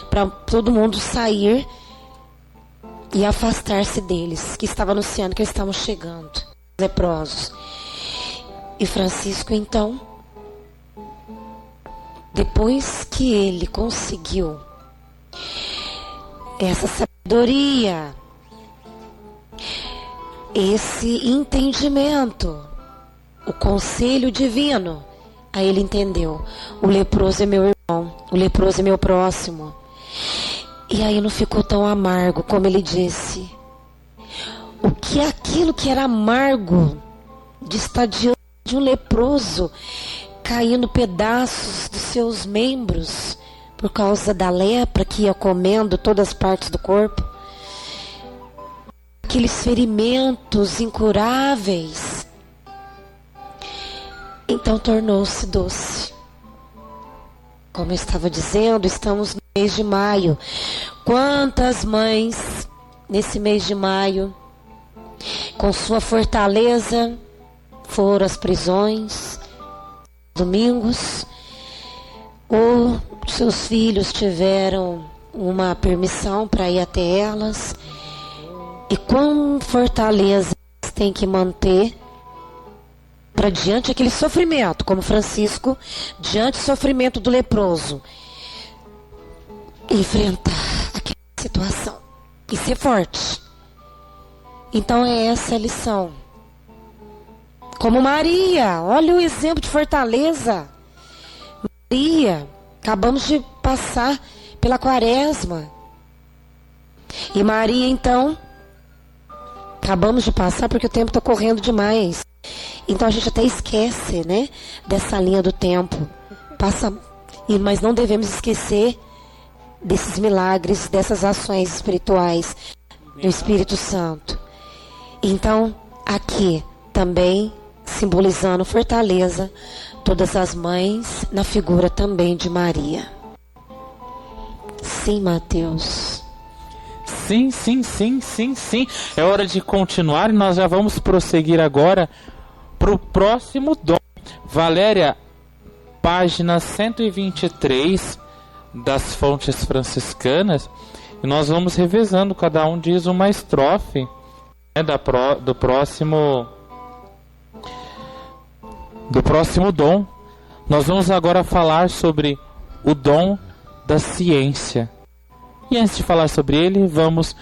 para todo mundo sair e afastar-se deles, que estava anunciando que eles estavam chegando, leprosos. E Francisco, então, depois que ele conseguiu essa sabedoria, esse entendimento, o conselho divino, aí ele entendeu: o leproso é meu irmão, o leproso é meu próximo. E aí não ficou tão amargo, como ele disse. O que é aquilo que era amargo de estar diante de um leproso, caindo pedaços dos seus membros por causa da lepra que ia comendo todas as partes do corpo, aqueles ferimentos incuráveis, então tornou-se doce. Como eu estava dizendo, estamos no mês de maio. Quantas mães nesse mês de maio, com sua fortaleza, foram às prisões, domingos, ou seus filhos tiveram uma permissão para ir até elas, e com fortaleza têm que manter para diante daquele sofrimento, como Francisco, diante do sofrimento do leproso, enfrentar aquela situação e ser forte. Então é essa a lição. Como Maria, olha o exemplo de fortaleza. Maria, acabamos de passar pela quaresma. E Maria, então, acabamos de passar porque o tempo está correndo demais. Então a gente até esquece, né, dessa linha do tempo. Mas não devemos esquecer desses milagres, dessas ações espirituais do Espírito Santo. Então, aqui também simbolizando fortaleza, todas as mães na figura também de Maria. Sim, Mateus. Sim. É hora de continuar e nós já vamos prosseguir agora para o próximo dom. Valéria, página 123 das fontes franciscanas, e nós vamos revezando, cada um diz uma estrofe, né, do próximo dom. Nós vamos agora falar sobre o dom da ciência. E antes de falar sobre ele, vamos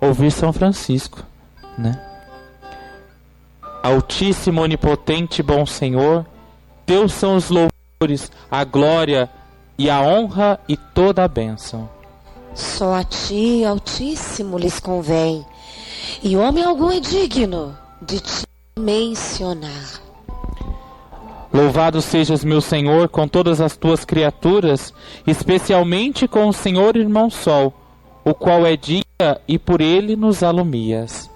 ouvir São Francisco, né? Altíssimo, onipotente, bom Senhor, teus são os louvores, a glória e a honra e toda a bênção. Só a ti, Altíssimo, lhes convém, e homem algum é digno de te mencionar. Louvado sejas, meu Senhor, com todas as tuas criaturas, especialmente com o Senhor Irmão Sol, o qual é dia e por ele nos alumias.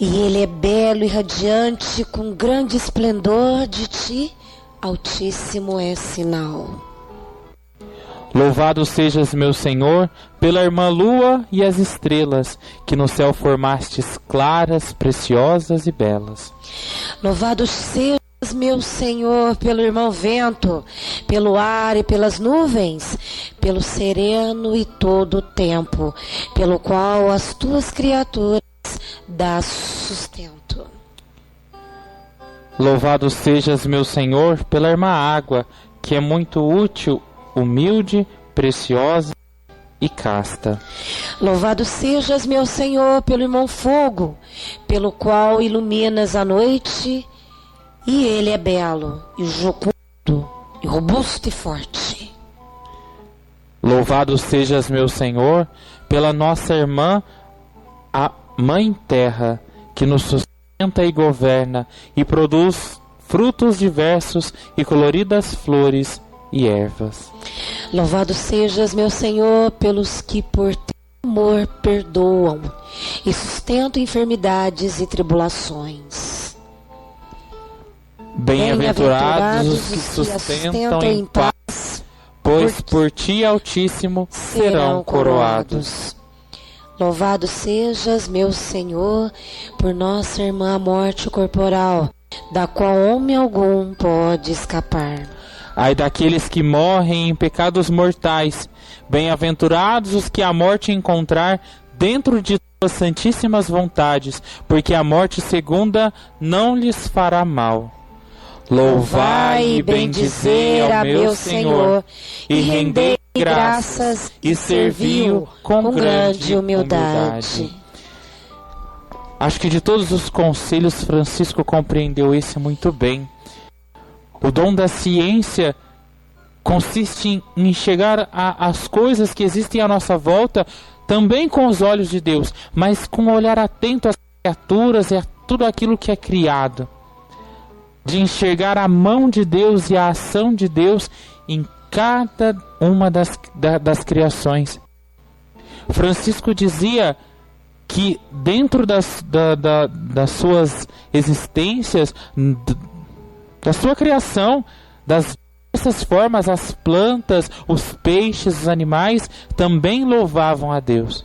E ele é belo e radiante, com grande esplendor de ti, Altíssimo é sinal. Louvado sejas, meu Senhor, pela irmã lua e as estrelas, que no céu formastes claras, preciosas e belas. Louvado sejas, meu Senhor, pelo irmão vento, pelo ar e pelas nuvens, pelo sereno e todo o tempo, pelo qual as tuas criaturas dás sustento. Louvado sejas, meu Senhor, pela irmã água, que é muito útil, humilde, preciosa e casta. Louvado sejas, meu Senhor, pelo irmão fogo, pelo qual iluminas a noite, e ele é belo, e jucundo, e robusto e forte. Louvado sejas, meu Senhor, pela nossa irmã, a Mãe Terra, que nos sustenta e governa, e produz frutos diversos e coloridas flores e ervas. Louvado sejas, meu Senhor, pelos que por teu amor perdoam, e sustentam enfermidades e tribulações. Bem-aventurados os que sustentam em paz, pois por ti, Altíssimo, serão coroados. Louvado sejas, meu Senhor, por nossa irmã morte corporal, da qual homem algum pode escapar. Ai daqueles que morrem em pecados mortais, bem-aventurados os que a morte encontrar dentro de suas santíssimas vontades, porque a morte segunda não lhes fará mal. Louvai e bendizei ao meu Senhor, e rendei graças e servi-o com grande humildade. Acho que de todos os conselhos, Francisco compreendeu esse muito bem. O dom da ciência consiste em enxergar as coisas que existem à nossa volta também com os olhos de Deus, mas com um olhar atento às criaturas e a tudo aquilo que é criado. De enxergar a mão de Deus e a ação de Deus em cada uma das criações. Francisco dizia que dentro das suas existências, da sua criação, das diversas formas, as plantas, os peixes, os animais também louvavam a Deus.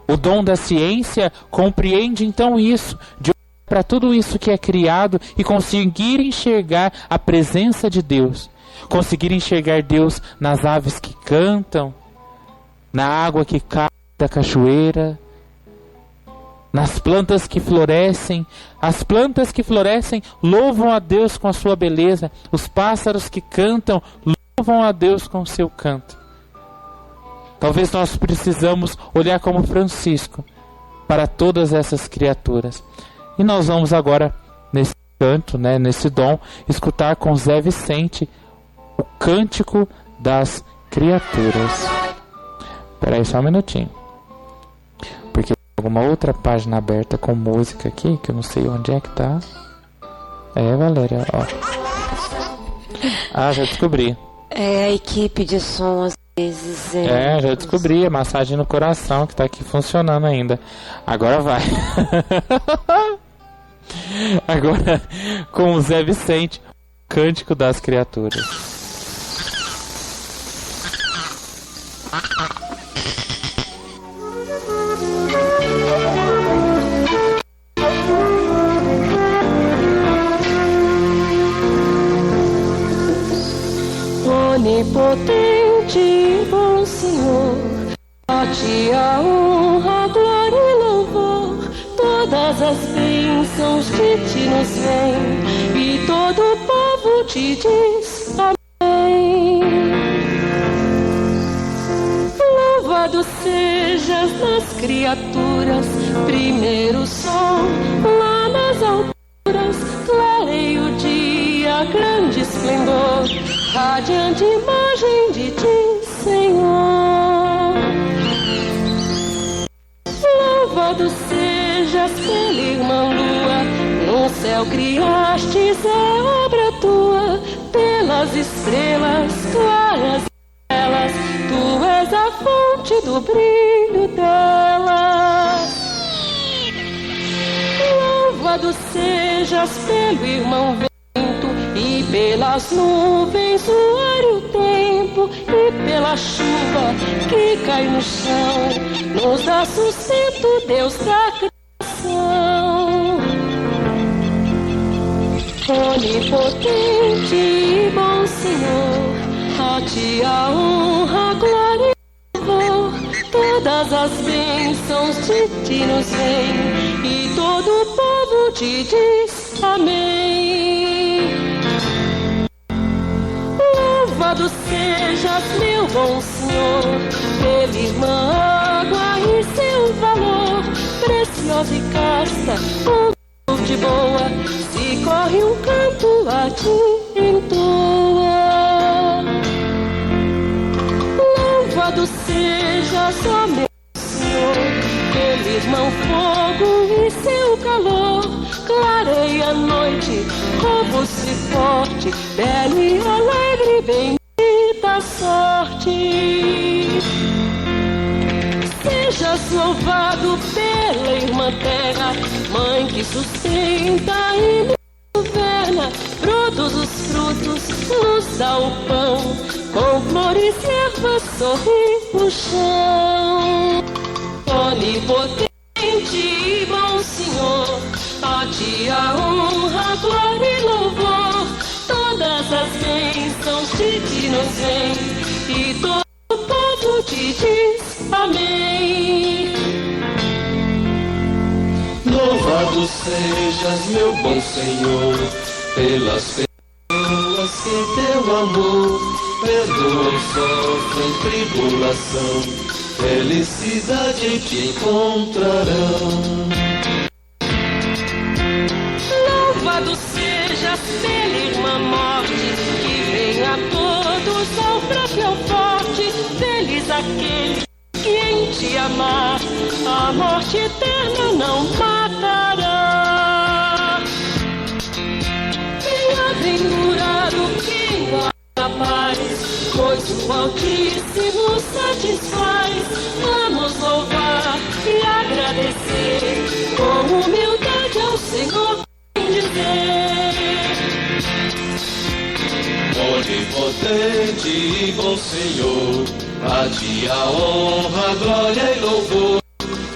O dom da ciência compreende então isso, de olhar para tudo isso que é criado e conseguir enxergar a presença de Deus, conseguir enxergar Deus nas aves que cantam, na água que cai da cachoeira, nas plantas que florescem. As plantas que florescem louvam a Deus com a sua beleza. Os pássaros que cantam louvam a Deus com o seu canto. Talvez nós precisamos olhar como Francisco para todas essas criaturas. E nós vamos agora, nesse canto, nesse dom, escutar com Zé Vicente o Cântico das Criaturas. Espera aí só um minutinho. Alguma outra página aberta com música aqui, que eu não sei onde é que tá. Valéria, ó. Ah, já descobri. É a equipe de som, às vezes. Já descobri. A massagem no coração, que tá aqui funcionando ainda. Agora vai. Agora, com o Zé Vicente, Cântico das Criaturas. Onipotente, bom Senhor, a ti a honra, glória e louvor, todas as bênçãos de ti nos vêm, e todo o povo te diz amém. Louvado sejas nas criaturas, primeiro sol lá nas alturas, clareia o dia, grande esplendor, radiante imagem de ti, Senhor. Louvado sejas pela irmã lua, no céu criastes é obra tua, pelas estrelas claras e belas, tu és a fonte do brilho delas. Louvado sejas pelo irmão e pelas nuvens o ar e o tempo, e pela chuva que cai no chão, nos dá sustento, Deus da criação. Onipotente e bom Senhor, a ti a honra, glória e louvor, todas as bênçãos de ti nos vêm, e todo o povo te diz amém. Louvado sejas, meu bom Senhor, pela irmã água e seu valor, preciosa e casta, um de boa, se corre um canto a ti entoa. Louvado sejas, ó meu Senhor, pelo irmão fogo e seu calor, clareia a noite, robusto e forte, belo e alegre, bendita sorte. Sejas louvado pela irmã terra, mãe que sustenta e governa, produz os frutos, nos dá o pão, com flores e ervas sorri o chão. Onipotente e bom Senhor, a ti a honra, glória e louvor, todas as bênçãos de ti nos vêm, e todo o povo te diz amém. sejas, meu bom Senhor, pelas pessoas que teu amor perdoam, sofrem tribulação, felicidade em te encontrarão. Louvado seja pela irmã morte, que vem a todos ao próprio forte. Feliz aquele que em te amar, a morte eterna não matará. Bem-aventurado quem guarda a paz, pois o Altíssimo satisfaz. Vamos louvar e agradecer, com humildade ao Senhor dizer. Onipotente e bom Senhor, a ti a honra, glória e louvor.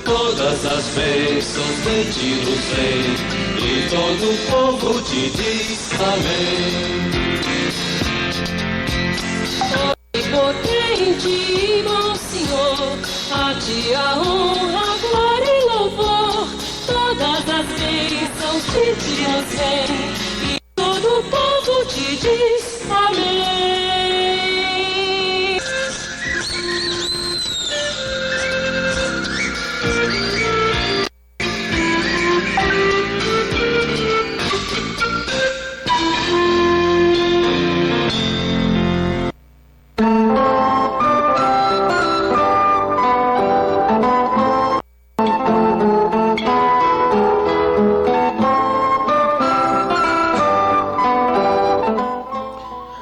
Todas as bênçãos benditos vem, e todo o povo te diz amém. Onipotente e bom Senhor, a ti a honra, glória e louvor. Todas as bênçãos benditos vem, e todo o povo te diz amém.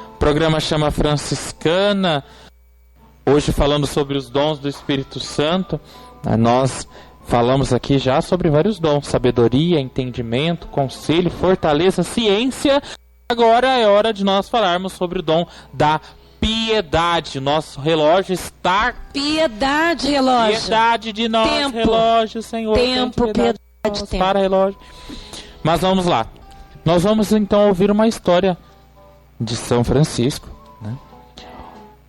O programa chama Franciscana, hoje falando sobre os dons do Espírito Santo. Nós falamos aqui já sobre vários dons: sabedoria, entendimento, conselho, fortaleza, ciência. Agora é hora de nós falarmos sobre o dom da piedade. Nosso relógio está... Piedade, relógio. Piedade de nós, Tempo. relógio, Senhor. Tempo, piedade, Vamos tempo. para relógio. Mas vamos lá. Nós vamos então ouvir uma história de São Francisco, né?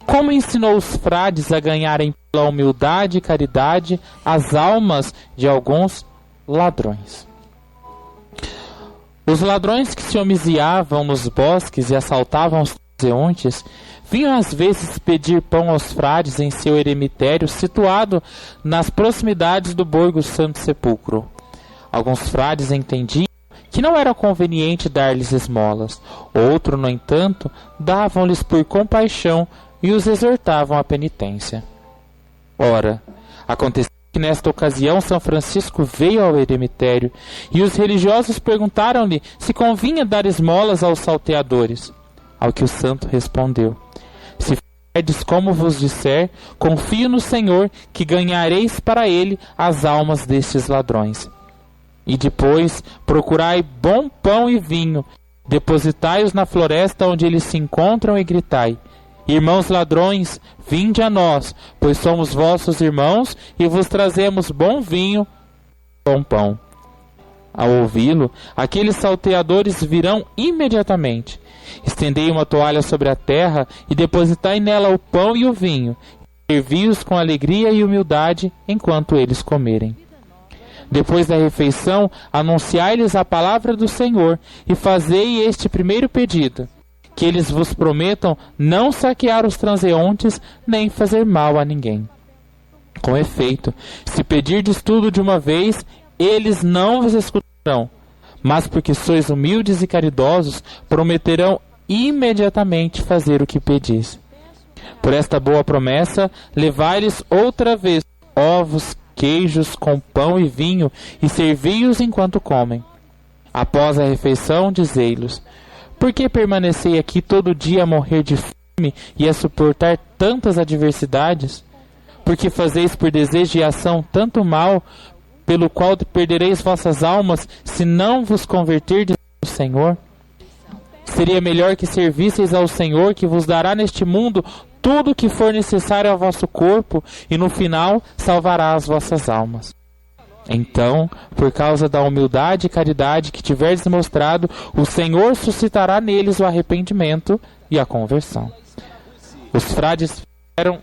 Como ensinou os frades a ganharem pela humildade e caridade as almas de alguns ladrões. Os ladrões que se homiziavam nos bosques e assaltavam os transeuntes vinham às vezes pedir pão aos frades em seu eremitério situado nas proximidades do Borgo Santo Sepulcro. Alguns frades entendiam que não era conveniente dar-lhes esmolas. Outro, no entanto, davam-lhes por compaixão e os exortavam à penitência. Ora, aconteceu que nesta ocasião São Francisco veio ao eremitério e os religiosos perguntaram-lhe se convinha dar esmolas aos salteadores. Ao que o santo respondeu: se fizerdes como vos disser, confio no Senhor que ganhareis para ele as almas destes ladrões. E depois procurai bom pão e vinho, depositai-os na floresta onde eles se encontram e gritai: irmãos ladrões, vinde a nós, pois somos vossos irmãos e vos trazemos bom vinho e bom pão. Ao ouvi-lo, aqueles salteadores virão imediatamente. Estendei uma toalha sobre a terra e depositai nela o pão e o vinho, e servi-os com alegria e humildade enquanto eles comerem. Depois da refeição, anunciai-lhes a palavra do Senhor e fazei este primeiro pedido: que eles vos prometam não saquear os transeuntes nem fazer mal a ninguém. Com efeito, se pedirdes tudo de uma vez, eles não vos escutarão, mas porque sois humildes e caridosos, prometerão imediatamente fazer o que pedis. Por esta boa promessa, levai-lhes outra vez ovos, queijos com pão e vinho, e servi-os enquanto comem. Após a refeição, dizei-lhes: por que permanecei aqui todo dia a morrer de fome e a suportar tantas adversidades? Porque fazeis por desejo e ação tanto mal, pelo qual perdereis vossas almas, se não vos converterdes ao Senhor? Seria melhor que servisseis ao Senhor, que vos dará neste mundo tudo o que for necessário ao vosso corpo, e no final salvará as vossas almas. Então, por causa da humildade e caridade que tiverdes mostrado, o Senhor suscitará neles o arrependimento e a conversão. Os frades fizeram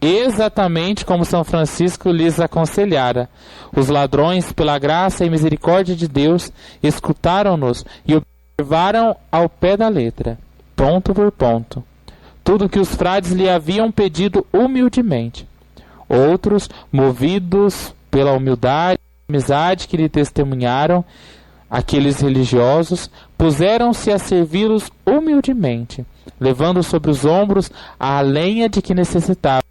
exatamente como São Francisco lhes aconselhara. Os ladrões, pela graça e misericórdia de Deus, escutaram-nos e observaram ao pé da letra, ponto por ponto, tudo que os frades lhe haviam pedido humildemente. Outros, movidos pela humildade e amizade que lhe testemunharam, aqueles religiosos, puseram-se a servi-los humildemente, levando sobre os ombros a lenha de que necessitavam,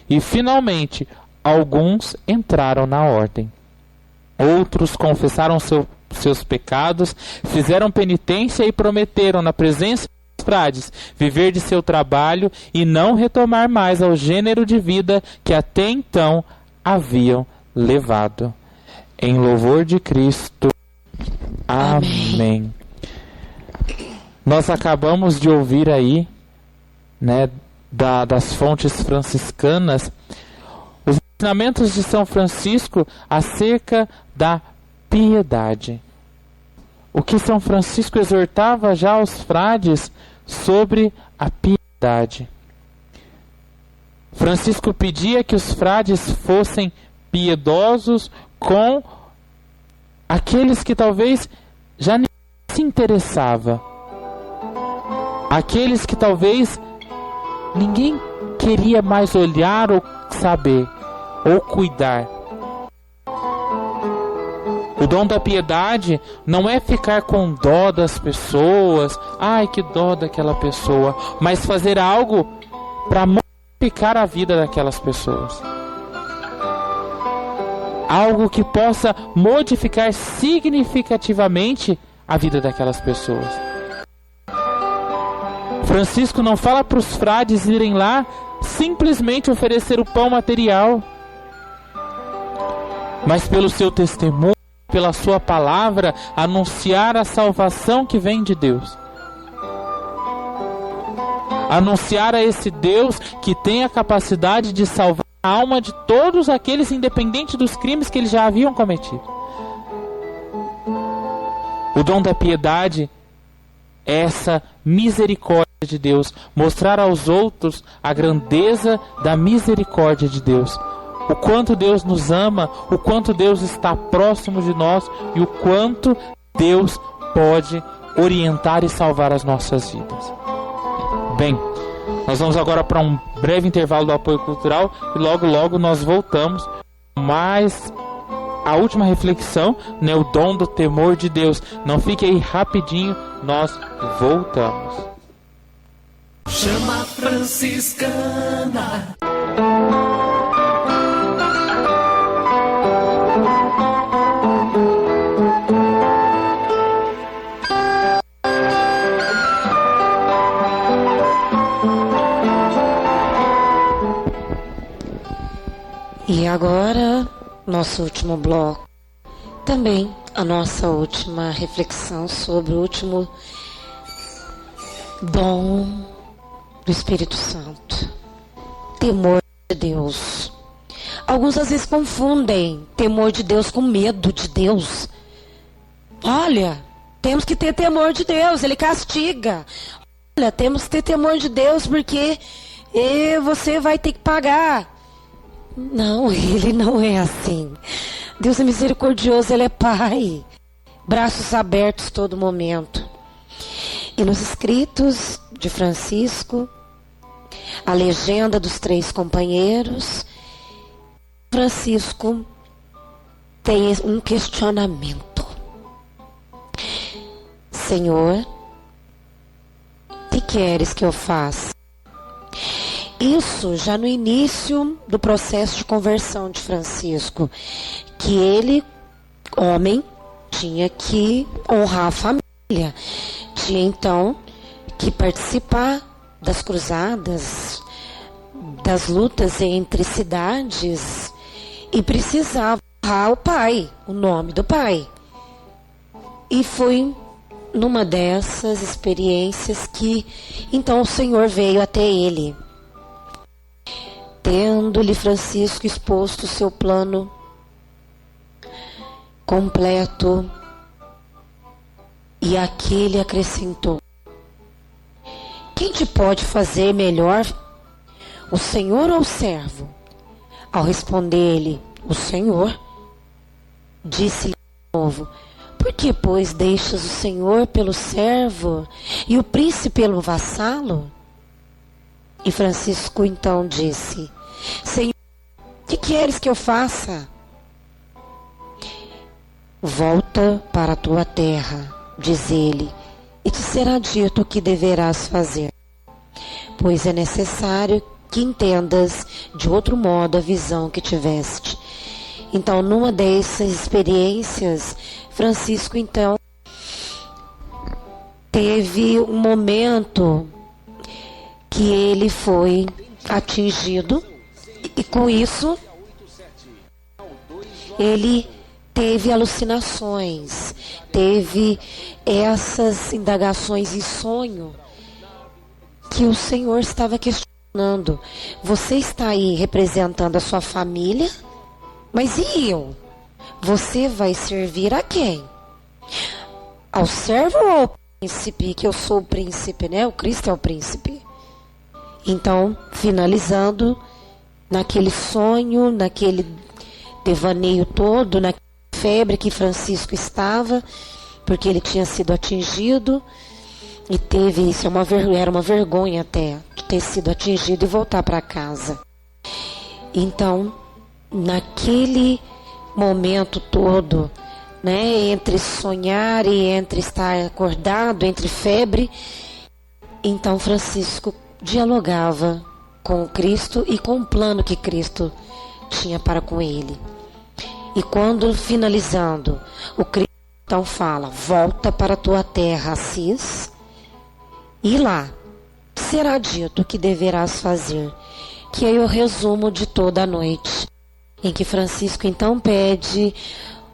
e finalmente alguns entraram na ordem. Outros confessaram seus pecados, fizeram penitência e prometeram, na presença dos frades, viver de seu trabalho e não retomar mais ao gênero de vida que até então haviam levado. Em louvor de Cristo. Amém. Nós acabamos de ouvir aí, né, das fontes franciscanas, os ensinamentos de São Francisco acerca da piedade. O que São Francisco exortava já aos frades sobre a piedade. Francisco pedia que os frades fossem piedosos com aqueles que talvez já nem se interessava, aqueles que talvez ninguém queria mais olhar ou saber ou cuidar. O dom da piedade não é ficar com dó das pessoas, ai que dó daquela pessoa, mas fazer algo para modificar a vida daquelas pessoas. Algo que possa modificar significativamente a vida daquelas pessoas. Francisco não fala para os frades irem lá simplesmente oferecer o pão material, mas pelo seu testemunho, pela sua palavra, anunciar a salvação que vem de Deus. Anunciar a esse Deus que tem a capacidade de salvar a alma de todos aqueles, independente dos crimes que eles já haviam cometido. O dom da piedade é essa misericórdia de Deus, mostrar aos outros a grandeza da misericórdia de Deus, o quanto Deus nos ama, o quanto Deus está próximo de nós e o quanto Deus pode orientar e salvar as nossas vidas. Bem, nós vamos agora para um breve intervalo do apoio cultural e logo nós voltamos. Mas a última reflexão, né, o dom do temor de Deus. Não fique aí, rapidinho, nós voltamos. Chama franciscana. E agora, nosso último bloco, também a nossa última reflexão sobre o último dom do Espírito Santo, temor de Deus. Alguns às vezes confundem temor de Deus com medo de Deus. Olha, temos que ter temor de Deus, Ele castiga. Olha, temos que ter temor de Deus porque você vai ter que pagar. Não, Ele não é assim. Deus é misericordioso, Ele é Pai. Braços abertos todo momento. E nos escritos de Francisco, a legenda dos 3 companheiros, Francisco tem um questionamento. Senhor, que queres que eu faça? Isso já no início do processo de conversão de Francisco, que ele, homem, tinha que honrar a família, tinha então que participar das cruzadas, das lutas entre cidades, e precisava honrar o pai, o nome do pai. E foi numa dessas experiências que então o Senhor veio até ele, tendo-lhe Francisco exposto o seu plano completo, e aqui ele acrescentou: quem te pode fazer melhor o senhor ou o servo? Ao responder ele, o senhor, disse-lhe de novo: por que, pois, deixas o senhor pelo servo e o príncipe pelo vassalo? E Francisco então disse: Senhor, que queres que eu faça? Volta para a tua terra, diz ele, e te será dito o que deverás fazer, pois é necessário que entendas de outro modo a visão que tiveste. Então, numa dessas experiências, Francisco então teve um momento que ele foi atingido, e com isso ele teve alucinações, teve essas indagações em sonho que o Senhor estava questionando. Você está aí representando a sua família, mas e eu? Você vai servir a quem? Ao servo ou ao príncipe? Que eu sou o príncipe, né? O Cristo é o príncipe. Então, finalizando, naquele sonho, naquele devaneio todo, naquela febre que Francisco estava, porque ele tinha sido atingido, e teve isso, era uma vergonha até, de ter sido atingido e voltar para casa. Então, naquele momento todo, né, entre sonhar e entre estar acordado, entre febre, então Francisco dialogava com Cristo e com o plano que Cristo tinha para com ele. E quando, finalizando, o Cristo então fala: volta para a tua terra, Assis, e lá será dito o que deverás fazer, que é o resumo de toda a noite, em que Francisco então pede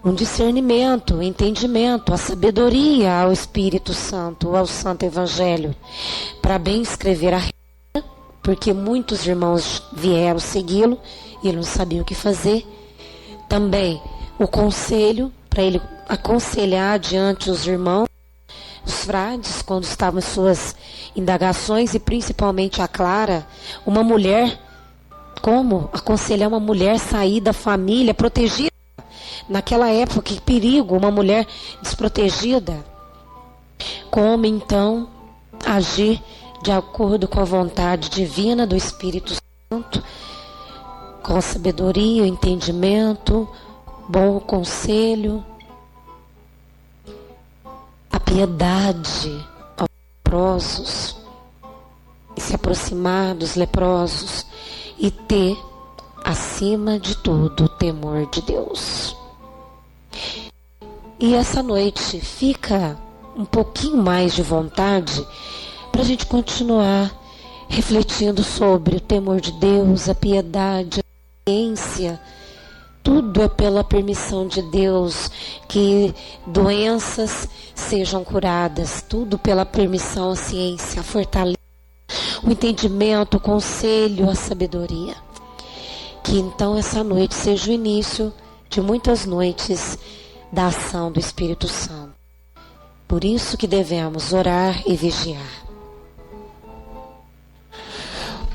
um discernimento, um entendimento, a sabedoria ao Espírito Santo, ao Santo Evangelho, para bem escrever a regra, porque muitos irmãos vieram segui-lo e ele não sabia o que fazer. Também o conselho, para ele aconselhar diante os irmãos, os frades, quando estavam em suas indagações, e principalmente a Clara, uma mulher, como aconselhar uma mulher sair da família protegida? Naquela época, que perigo, uma mulher desprotegida. Como então agir de acordo com a vontade divina do Espírito Santo, com sabedoria, entendimento, bom conselho, a piedade aos leprosos, e se aproximar dos leprosos e ter, acima de tudo, o temor de Deus. E essa noite fica um pouquinho mais de vontade para a gente continuar refletindo sobre o temor de Deus, a piedade, a ciência. Tudo é pela permissão de Deus que doenças sejam curadas. Tudo pela permissão, a ciência, a fortaleza, o entendimento, o conselho, a sabedoria. Que então essa noite seja o início de muitas noites da ação do Espírito Santo. Por isso que devemos orar e vigiar.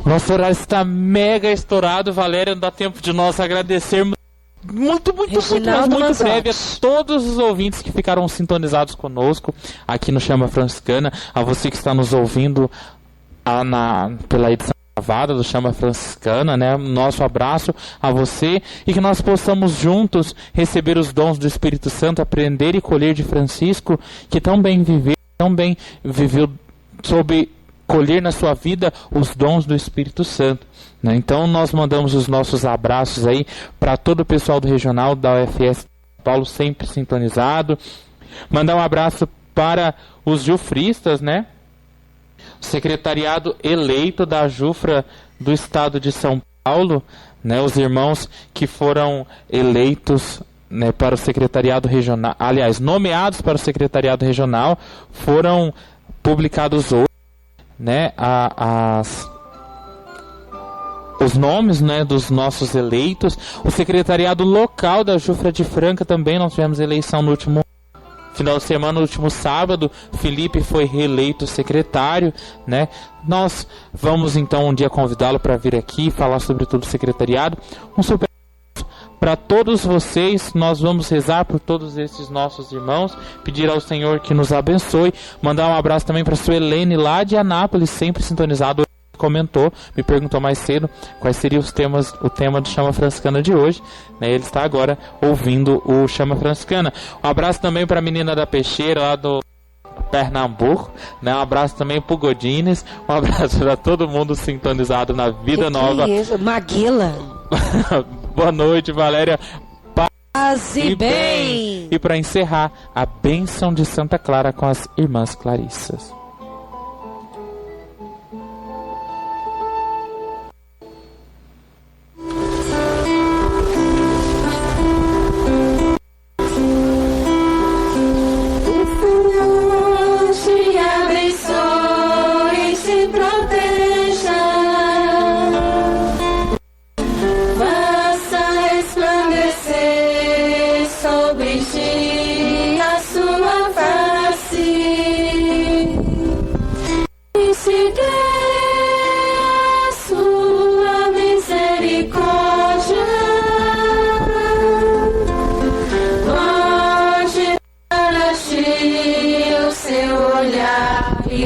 Nosso horário está mega estourado, Valéria. Não dá tempo de nós agradecermos muito breve a todos os ouvintes que ficaram sintonizados conosco aqui no Chama Franciscana, a você que está nos ouvindo pela edição gravada do Chama Franciscana, né? Nosso abraço a você, e que nós possamos juntos receber os dons do Espírito Santo, aprender e colher de Francisco, que tão bem viveu sob colher na sua vida os dons do Espírito Santo, né? Então nós mandamos os nossos abraços aí para todo o pessoal do regional da UFS São Paulo, sempre sintonizado. Mandar um abraço para os jufristas, né? O secretariado eleito da Jufra do estado de São Paulo, né? Os irmãos que foram eleitos, né, para o secretariado regional, aliás, nomeados para o secretariado regional, foram publicados hoje, né, os nomes, né, dos nossos eleitos. O secretariado local da Jufra de Franca também, nós tivemos eleição no último final de semana, no último sábado, Felipe foi reeleito secretário, né? Nós vamos então um dia convidá-lo para vir aqui falar sobre todo o secretariado. Um super para todos vocês, nós vamos rezar por todos esses nossos irmãos, pedir ao Senhor que nos abençoe, mandar um abraço também para a Suelene lá de Anápolis, sempre sintonizado, comentou, me perguntou mais cedo quais seriam o tema do Chama Franciscana de hoje, né? Ele está agora ouvindo o Chama Franciscana. Um abraço também para a menina da Peixeira lá do Pernambuco, né? Um abraço também pro Godines, um abraço para todo mundo sintonizado na Vida Nova. Que isso? Maguila. Boa noite, Valéria. Paz e bem. E para encerrar, a bênção de Santa Clara com as irmãs Clarissas.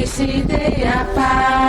Se dê a paz.